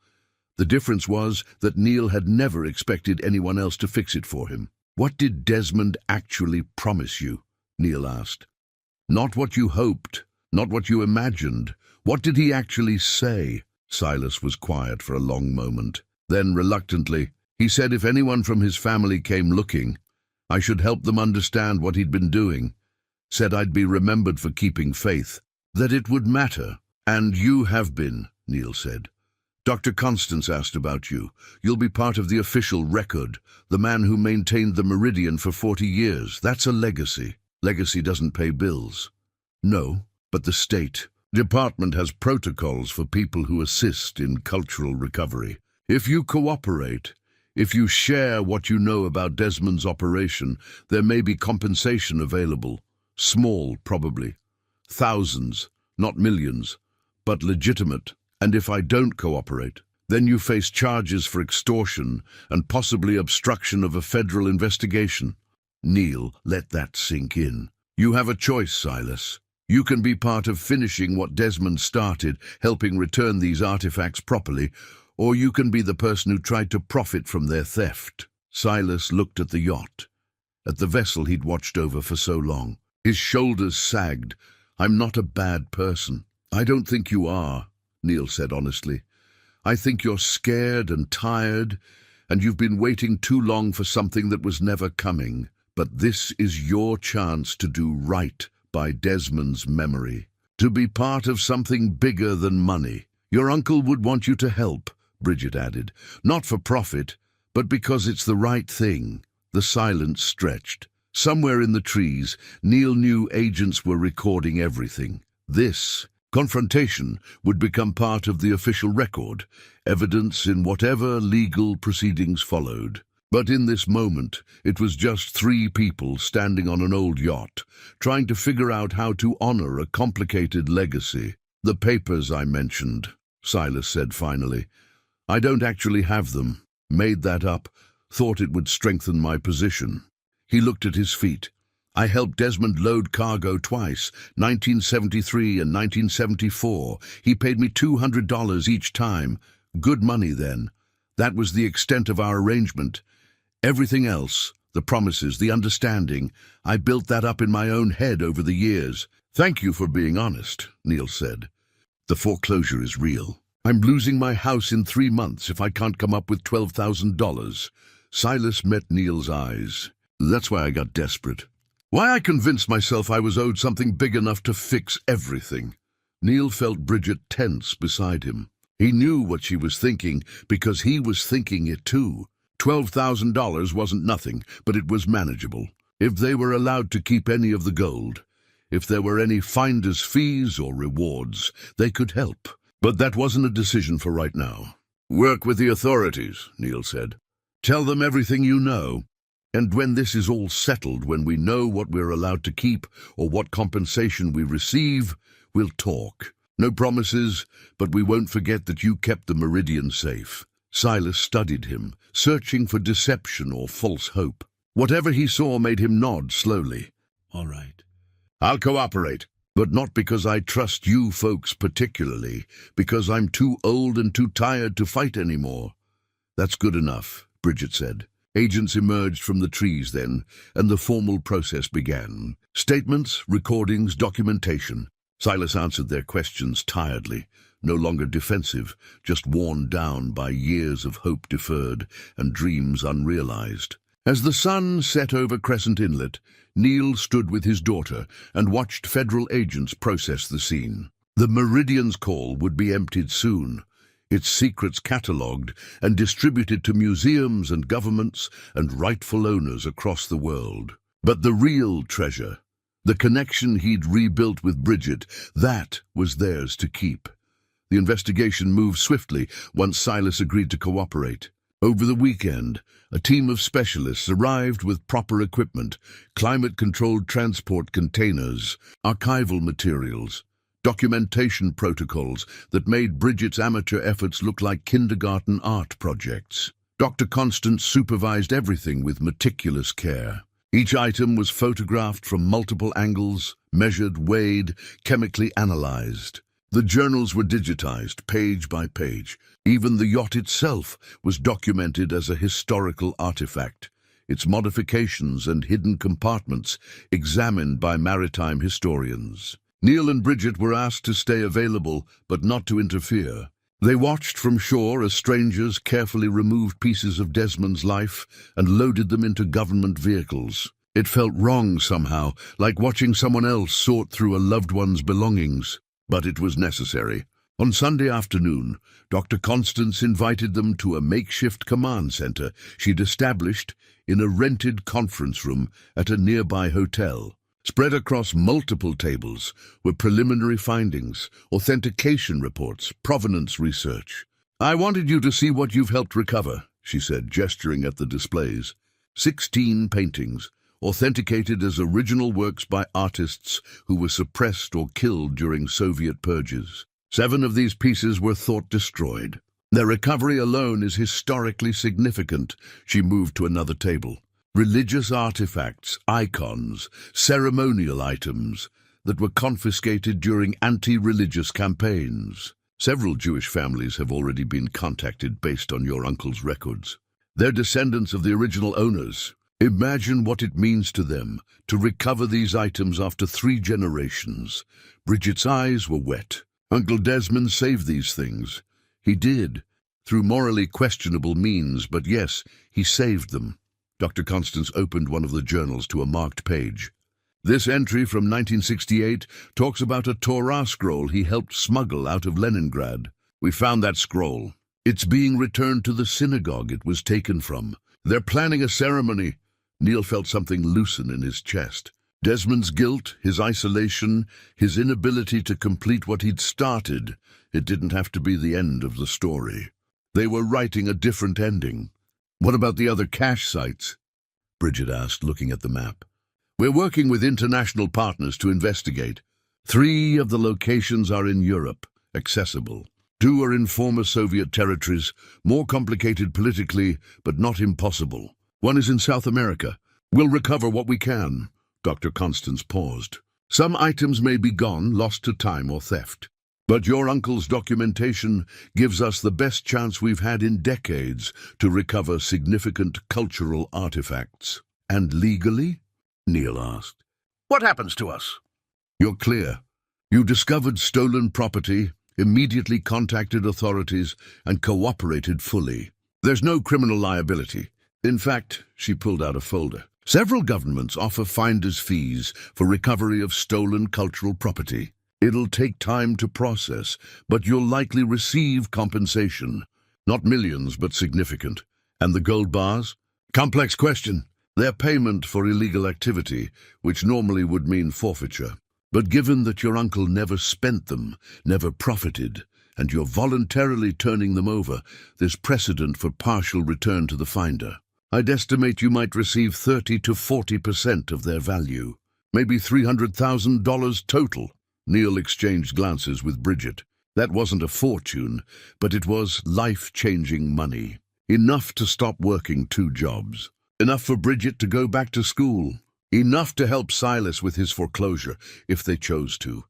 The difference was that Neil had never expected anyone else to fix it for him. "What did Desmond actually promise you?" Neil asked. "Not what you hoped, not what you imagined. What did he actually say?" Silas was quiet for a long moment. Then, reluctantly, he said if anyone from his family came looking, I should help them understand what he'd been doing. Said I'd be remembered for keeping faith, that it would matter. "And you have been," Neil said. "Dr. Constance asked about you. You'll be part of the official record, the man who maintained the Meridian for 40 years. That's a legacy. Legacy doesn't pay bills." "No, but the State Department has protocols for people who assist in cultural recovery. If you cooperate, if you share what you know about Desmond's operation, there may be compensation available. Small, probably. Thousands, not millions. but legitimate. And if I don't cooperate, then you face charges for extortion and possibly obstruction of a federal investigation. Neil, let that sink in. You have a choice, Silas. You can be part of finishing what Desmond started, helping return these artifacts properly, or you can be the person who tried to profit from their theft. Silas looked at the yacht, at the vessel he'd watched over for so long. His shoulders sagged. I'm not a bad person. I don't think you are, Neil said honestly. I think you're scared and tired, and you've been waiting too long for something that was never coming. But this is your chance to do right by Desmond's memory, to be part of something bigger than money. Your uncle would want you to help, Bridget added, not for profit, but because it's the right thing. The silence stretched. Somewhere in the trees, Neil knew agents were recording everything. This confrontation would become part of the official record, evidence in whatever legal proceedings followed. But in this moment, it was just three people standing on an old yacht, trying to figure out how to honor a complicated legacy. The papers I mentioned, Silas said finally. I don't actually have them. Made that up. Thought it would strengthen my position. He looked at his feet. I helped Desmond load cargo twice, 1973 and 1974. He paid me $200 each time. Good money then. That was the extent of our arrangement. Everything else, the promises, the understanding, I built that up in my own head over the years. Thank you for being honest, Neil said. The foreclosure is real. I'm losing my house in 3 months if I can't come up with $12,000. Silas met Neil's eyes. That's why I got desperate. Why I convinced myself I was owed something big enough to fix everything. Neil felt Bridget tense beside him. He knew what she was thinking because he was thinking it too. $12,000 wasn't nothing, but it was manageable. If they were allowed to keep any of the gold, if there were any finder's fees or rewards, they could help. But that wasn't a decision for right now. Work with the authorities, Neil said. Tell them everything you know. And when this is all settled, when we know what we're allowed to keep or what compensation we receive, we'll talk. No promises, but we won't forget that you kept the Meridian safe. Silas studied him, searching for deception or false hope. Whatever he saw made him nod slowly. All right. I'll cooperate, but not because I trust you folks particularly, because I'm too old and too tired to fight anymore. That's good enough, Bridget said. Agents emerged from the trees then, and the formal process began. Statements, recordings, documentation. Silas answered their questions tiredly, no longer defensive, just worn down by years of hope deferred and dreams unrealized. As the sun set over Crescent Inlet, Neil stood with his daughter and watched federal agents process the scene. The Meridian's call would be emptied soon, its secrets catalogued and distributed to museums and governments and rightful owners across the world. But the real treasure, the connection he'd rebuilt with Bridget, that was theirs to keep. The investigation moved swiftly once Silas agreed to cooperate. Over the weekend, a team of specialists arrived with proper equipment, climate-controlled transport containers, archival materials, documentation protocols that made Bridget's amateur efforts look like kindergarten art projects. Dr. Constance supervised everything with meticulous care. Each item was photographed from multiple angles, measured, weighed, chemically analyzed. The journals were digitized, page by page. Even the yacht itself was documented as a historical artifact, its modifications and hidden compartments examined by maritime historians. Neil and Bridget were asked to stay available, but not to interfere. They watched from shore as strangers carefully removed pieces of Desmond's life and loaded them into government vehicles. It felt wrong somehow, like watching someone else sort through a loved one's belongings. But it was necessary. On Sunday afternoon, Dr. Constance invited them to a makeshift command center she'd established in a rented conference room at a nearby hotel. Spread across multiple tables were preliminary findings, authentication reports, provenance research. I wanted you to see what you've helped recover, she said, gesturing at the displays. 16 paintings, authenticated as original works by artists who were suppressed or killed during Soviet purges. 7 of these pieces were thought destroyed. Their recovery alone is historically significant. She moved to another table. Religious artifacts, icons, ceremonial items that were confiscated during anti-religious campaigns. Several Jewish families have already been contacted based on your uncle's records. They're descendants of the original owners. Imagine what it means to them to recover these items after 3 generations. Bridget's eyes were wet. Uncle Desmond saved these things. He did, through morally questionable means, but yes, he saved them. Dr. Constance opened one of the journals to a marked page. This entry from 1968 talks about a Torah scroll he helped smuggle out of Leningrad. We found that scroll. It's being returned to the synagogue it was taken from. They're planning a ceremony. Neil felt something loosen in his chest. Desmond's guilt, his isolation, his inability to complete what he'd started. It didn't have to be the end of the story. They were writing a different ending. What about the other cache sites? Bridget asked, looking at the map. We're working with international partners to investigate. 3 of the locations are in Europe, accessible. 2 are in former Soviet territories, more complicated politically, but not impossible. 1 is in South America. We'll recover what we can. Dr. Constance paused. Some items may be gone, lost to time or theft. But your uncle's documentation gives us the best chance we've had in decades to recover significant cultural artifacts. And legally? Neil asked. What happens to us? You're clear. You discovered stolen property, immediately contacted authorities, and cooperated fully. There's no criminal liability. In fact, she pulled out a folder. Several governments offer finder's fees for recovery of stolen cultural property. It'll take time to process, but you'll likely receive compensation. Not millions, but significant. And the gold bars? Complex question. They're payment for illegal activity, which normally would mean forfeiture. But given that your uncle never spent them, never profited, and you're voluntarily turning them over, there's precedent for partial return to the finder. I'd estimate you might receive 30 to 40% of their value. Maybe $300,000 total. Neil exchanged glances with Bridget. That wasn't a fortune, but it was life-changing money. Enough to stop working 2 jobs. Enough for Bridget to go back to school. Enough to help Silas with his foreclosure, if they chose to.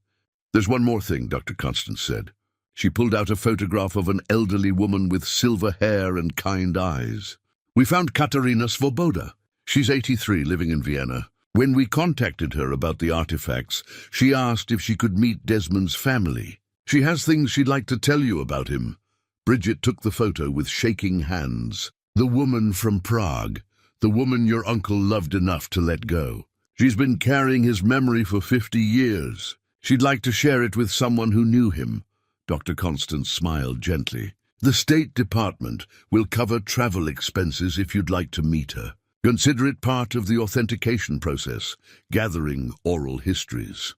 There's one more thing, Dr. Constance said. She pulled out a photograph of an elderly woman with silver hair and kind eyes. We found Katerina Svoboda. She's 83, living in Vienna. When we contacted her about the artifacts, she asked if she could meet Desmond's family. She has things she'd like to tell you about him. Bridget took the photo with shaking hands. The woman from Prague. The woman your uncle loved enough to let go. She's been carrying his memory for 50 years. She'd like to share it with someone who knew him. Dr. Constance smiled gently. The State Department will cover travel expenses if you'd like to meet her. Consider it part of the authentication process, gathering oral histories.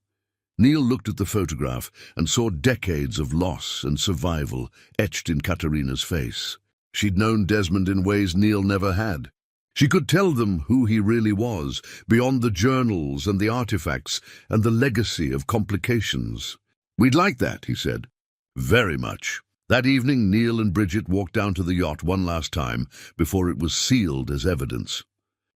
Neil looked at the photograph and saw decades of loss and survival etched in Katerina's face. She'd known Desmond in ways Neil never had. She could tell them who he really was, beyond the journals and the artifacts and the legacy of complications. We'd like that, he said. Very much. That evening, Neil and Bridget walked down to the yacht one last time before it was sealed as evidence.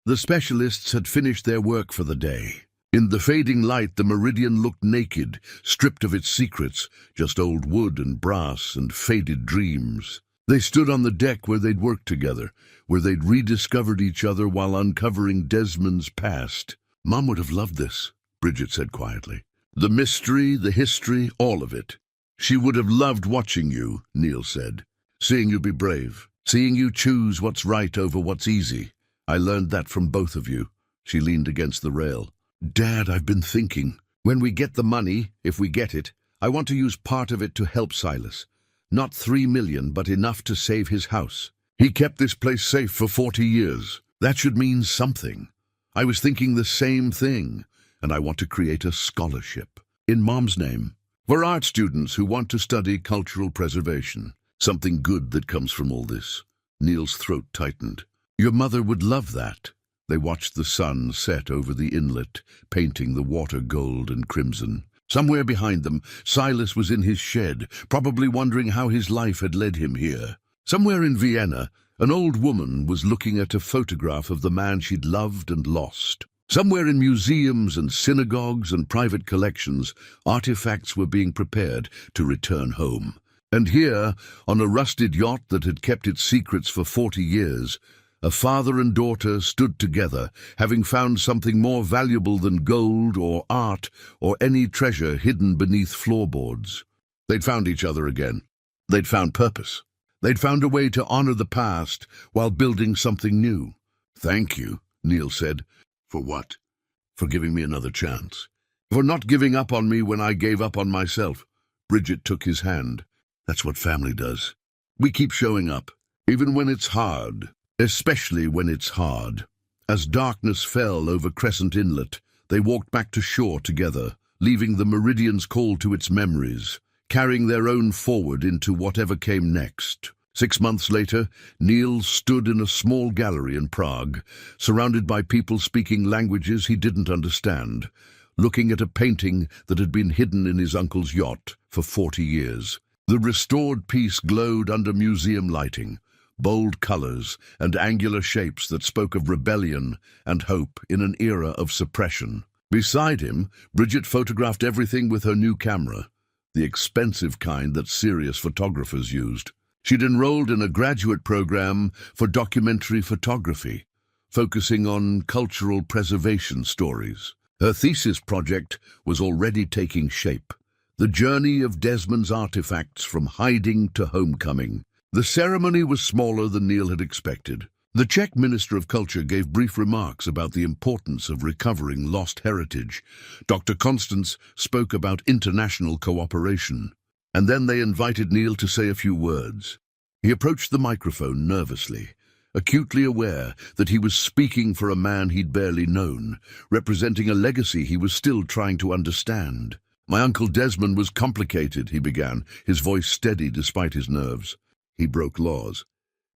The specialists had finished their work for the day. In the fading light, the Meridian looked naked, stripped of its secrets, just old wood and brass and faded dreams. They stood on the deck where they'd worked together, where they'd rediscovered each other while uncovering Desmond's past. Mom would have loved this, Bridget said quietly. The mystery, the history, all of it. She would have loved watching you, Neil said. Seeing you be brave. Seeing you choose what's right over what's easy. I learned that from both of you. She leaned against the rail. Dad, I've been thinking. When we get the money, if we get it, I want to use part of it to help Silas. Not $3 million, but enough to save his house. He kept this place safe for 40 years. That should mean something. I was thinking the same thing, and I want to create a scholarship. In Mom's name. For art students who want to study cultural preservation. Something good that comes from all this. Neil's throat tightened. Your mother would love that. They watched the sun set over the inlet, painting the water gold and crimson. Somewhere behind them, Silas was in his shed, probably wondering how his life had led him here. Somewhere in Vienna, an old woman was looking at a photograph of the man she'd loved and lost. Somewhere in museums and synagogues and private collections, artifacts were being prepared to return home. And here, on a rusted yacht that had kept its secrets for 40 years, a father and daughter stood together, having found something more valuable than gold or art or any treasure hidden beneath floorboards. They'd found each other again. They'd found purpose. They'd found a way to honor the past while building something new. "Thank you," Neil said. "For what?" "For giving me another chance. For not giving up on me when I gave up on myself." Bridget took his hand. "That's what family does. We keep showing up, even when it's hard. Especially when it's hard." As darkness fell over Crescent Inlet, they walked back to shore together, leaving the Meridian's call to its memories, carrying their own forward into whatever came next. 6 months later, Neil stood in a small gallery in Prague, surrounded by people speaking languages he didn't understand, looking at a painting that had been hidden in his uncle's yacht for 40 years. The restored piece glowed under museum lighting, bold colors and angular shapes that spoke of rebellion and hope in an era of suppression. Beside him, Bridget photographed everything with her new camera, the expensive kind that serious photographers used. She'd enrolled in a graduate program for documentary photography, focusing on cultural preservation stories. Her thesis project was already taking shape, the journey of Desmond's artifacts from hiding to homecoming. The ceremony was smaller than Neil had expected. The Czech Minister of Culture gave brief remarks about the importance of recovering lost heritage. Dr. Constance spoke about international cooperation. And then they invited Neil to say a few words. He approached the microphone nervously, acutely aware that he was speaking for a man he'd barely known, representing a legacy he was still trying to understand. "My Uncle Desmond was complicated," he began, his voice steady despite his nerves. He broke laws.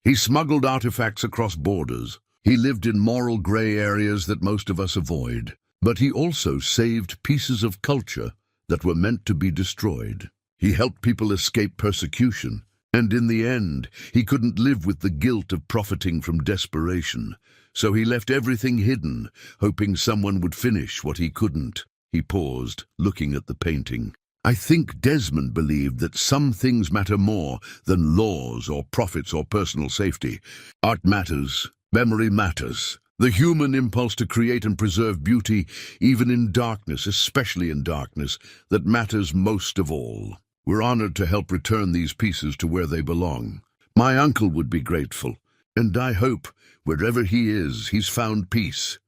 He smuggled artifacts across borders. He lived in moral gray areas that most of us avoid. But he also saved pieces of culture that were meant to be destroyed. He helped people escape persecution, and in the end, he couldn't live with the guilt of profiting from desperation. So he left everything hidden, hoping someone would finish what he couldn't. He paused, looking at the painting. "I think Desmond believed that some things matter more than laws or profits or personal safety. Art matters. Memory matters. The human impulse to create and preserve beauty, even in darkness, especially in darkness, that matters most of all. We're honored to help return these pieces to where they belong. My uncle would be grateful, and I hope, wherever he is, he's found peace."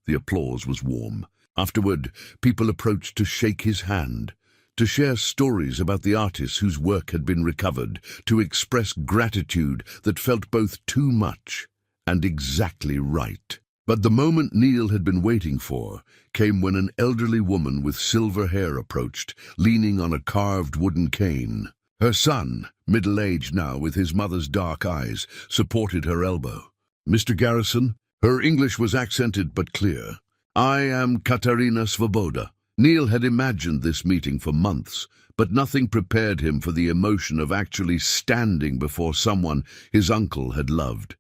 The applause was warm. Afterward, people approached to shake his hand, to share stories about the artists whose work had been recovered, to express gratitude that felt both too much and exactly right. But the moment Neil had been waiting for came when an elderly woman with silver hair approached, leaning on a carved wooden cane. Her son, middle-aged now with his mother's dark eyes, supported her elbow. "Mr. Garrison?" Her English was accented but clear. "I am Katerina Svoboda." Neil had imagined this meeting for months, but nothing prepared him for the emotion of actually standing before someone his uncle had loved.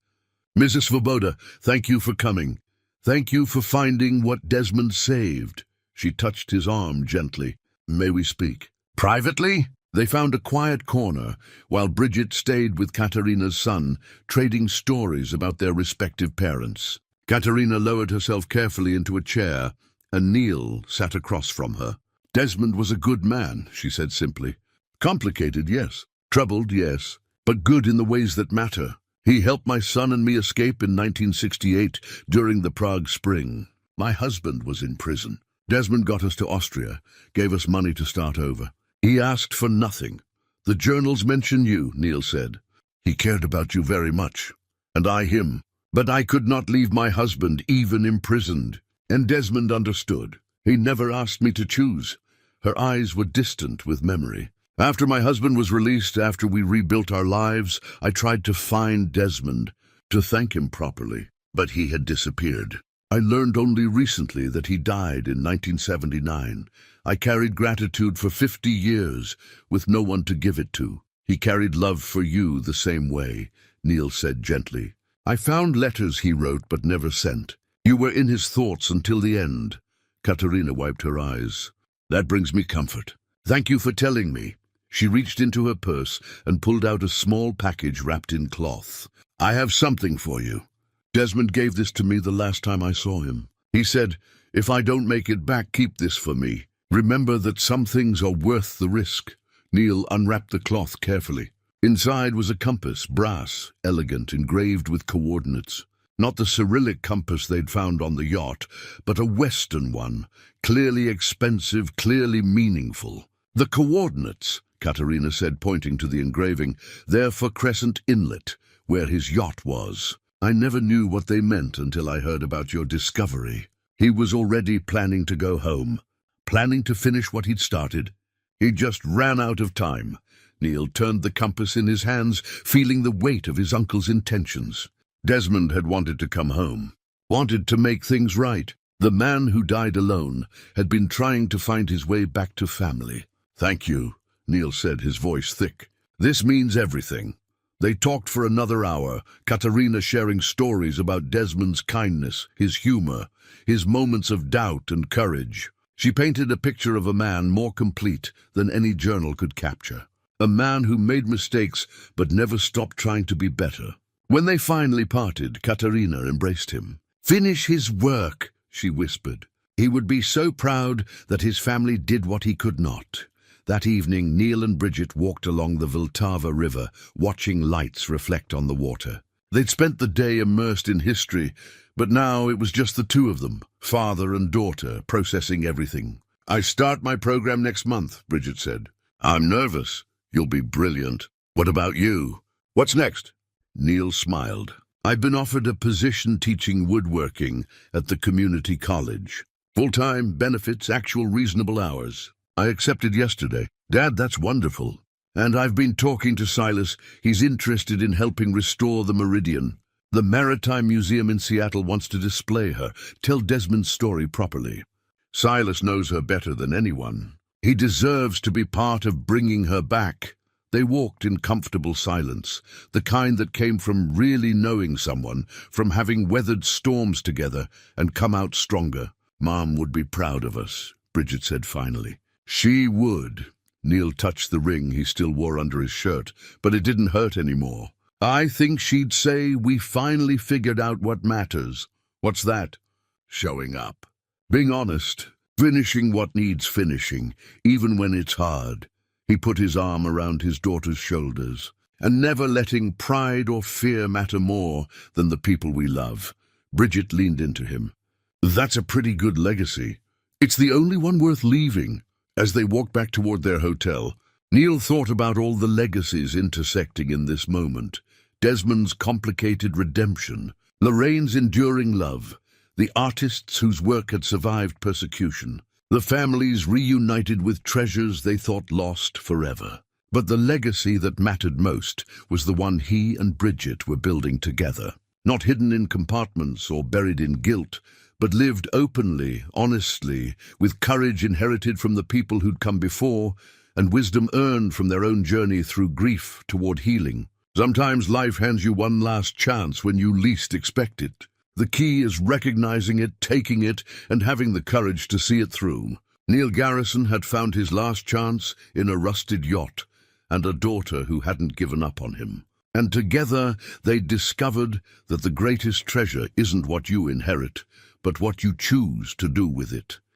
"Mrs. Svoboda, thank you for coming. Thank you for finding what Desmond saved." She touched his arm gently. "May we speak?" "Privately?" They found a quiet corner, while Bridget stayed with Katerina's son, trading stories about their respective parents. Katerina lowered herself carefully into a chair, and Neil sat across from her. "Desmond was a good man," she said simply. "Complicated, yes. Troubled, yes. But good in the ways that matter. He helped my son and me escape in 1968 during the Prague Spring. My husband was in prison. Desmond got us to Austria, gave us money to start over. He asked for nothing. The journals mention you," Neil said. "He cared about you very much, and I him. But I could not leave my husband, even imprisoned. And Desmond understood. He never asked me to choose." Her eyes were distant with memory. "After my husband was released, after we rebuilt our lives, I tried to find Desmond, to thank him properly. But he had disappeared. I learned only recently that he died in 1979. I carried gratitude for 50 years with no one to give it to. He carried love for you the same way, Neil said gently. I found letters he wrote but never sent. You were in his thoughts until the end. Katerina wiped her eyes. That brings me comfort. Thank you for telling me. She reached into her purse and pulled out a small package wrapped in cloth. I have something for you. Desmond gave this to me the last time I saw him. He said, if I don't make it back, keep this for me. Remember that some things are worth the risk. Neil unwrapped the cloth carefully. Inside was a compass, brass, elegant, engraved with coordinates. Not the Cyrillic compass they'd found on the yacht, but a Western one, clearly expensive, clearly meaningful. The coordinates, Katerina said, pointing to the engraving, they're for Crescent Inlet, where his yacht was. I never knew what they meant until I heard about your discovery. He was already planning to go home, planning to finish what he'd started. He just ran out of time. Neil turned the compass in his hands, feeling the weight of his uncle's intentions. Desmond had wanted to come home, wanted to make things right. The man who died alone had been trying to find his way back to family. Thank you, Neil said, his voice thick. This means everything. They talked for another hour, Katerina sharing stories about Desmond's kindness, his humor, his moments of doubt and courage. She painted a picture of a man more complete than any journal could capture. A man who made mistakes but never stopped trying to be better. When they finally parted, Katerina embraced him. Finish his work, she whispered. He would be so proud that his family did what he could not. That evening, Neil and Bridget walked along the Vltava River, watching lights reflect on the water. They'd spent the day immersed in history, but now it was just the two of them, father and daughter, processing everything. I start my program next month, Bridget said. I'm nervous. You'll be brilliant. What about you? What's next? Neil smiled. I've been offered a position teaching woodworking at the community college. Full-time, benefits, actual reasonable hours. I accepted yesterday. Dad, that's wonderful. And I've been talking to Silas. He's interested in helping restore the Meridian. The Maritime Museum in Seattle wants to display her, tell Desmond's story properly. Silas knows her better than anyone. He deserves to be part of bringing her back. They walked in comfortable silence, the kind that came from really knowing someone, from having weathered storms together and come out stronger. Mom would be proud of us, Bridget said finally. She would. Neil touched the ring he still wore under his shirt, but it didn't hurt anymore. I think she'd say we finally figured out what matters. What's that? Showing up. Being honest. Finishing what needs finishing, even when it's hard. He put his arm around his daughter's shoulders, and never letting pride or fear matter more than the people we love. Bridget leaned into him. That's a pretty good legacy. It's the only one worth leaving. As they walked back toward their hotel, Neil thought about all the legacies intersecting in this moment. Desmond's complicated redemption, Lorraine's enduring love, the artists whose work had survived persecution, the families reunited with treasures they thought lost forever. But the legacy that mattered most was the one he and Bridget were building together, not hidden in compartments or buried in guilt, but lived openly, honestly, with courage inherited from the people who'd come before, and wisdom earned from their own journey through grief toward healing. Sometimes life hands you one last chance when you least expect it. The key is recognizing it, taking it, and having the courage to see it through. Neil Garrison had found his last chance in a rusted yacht, and a daughter who hadn't given up on him. And together they'd discovered that the greatest treasure isn't what you inherit, but what you choose to do with it.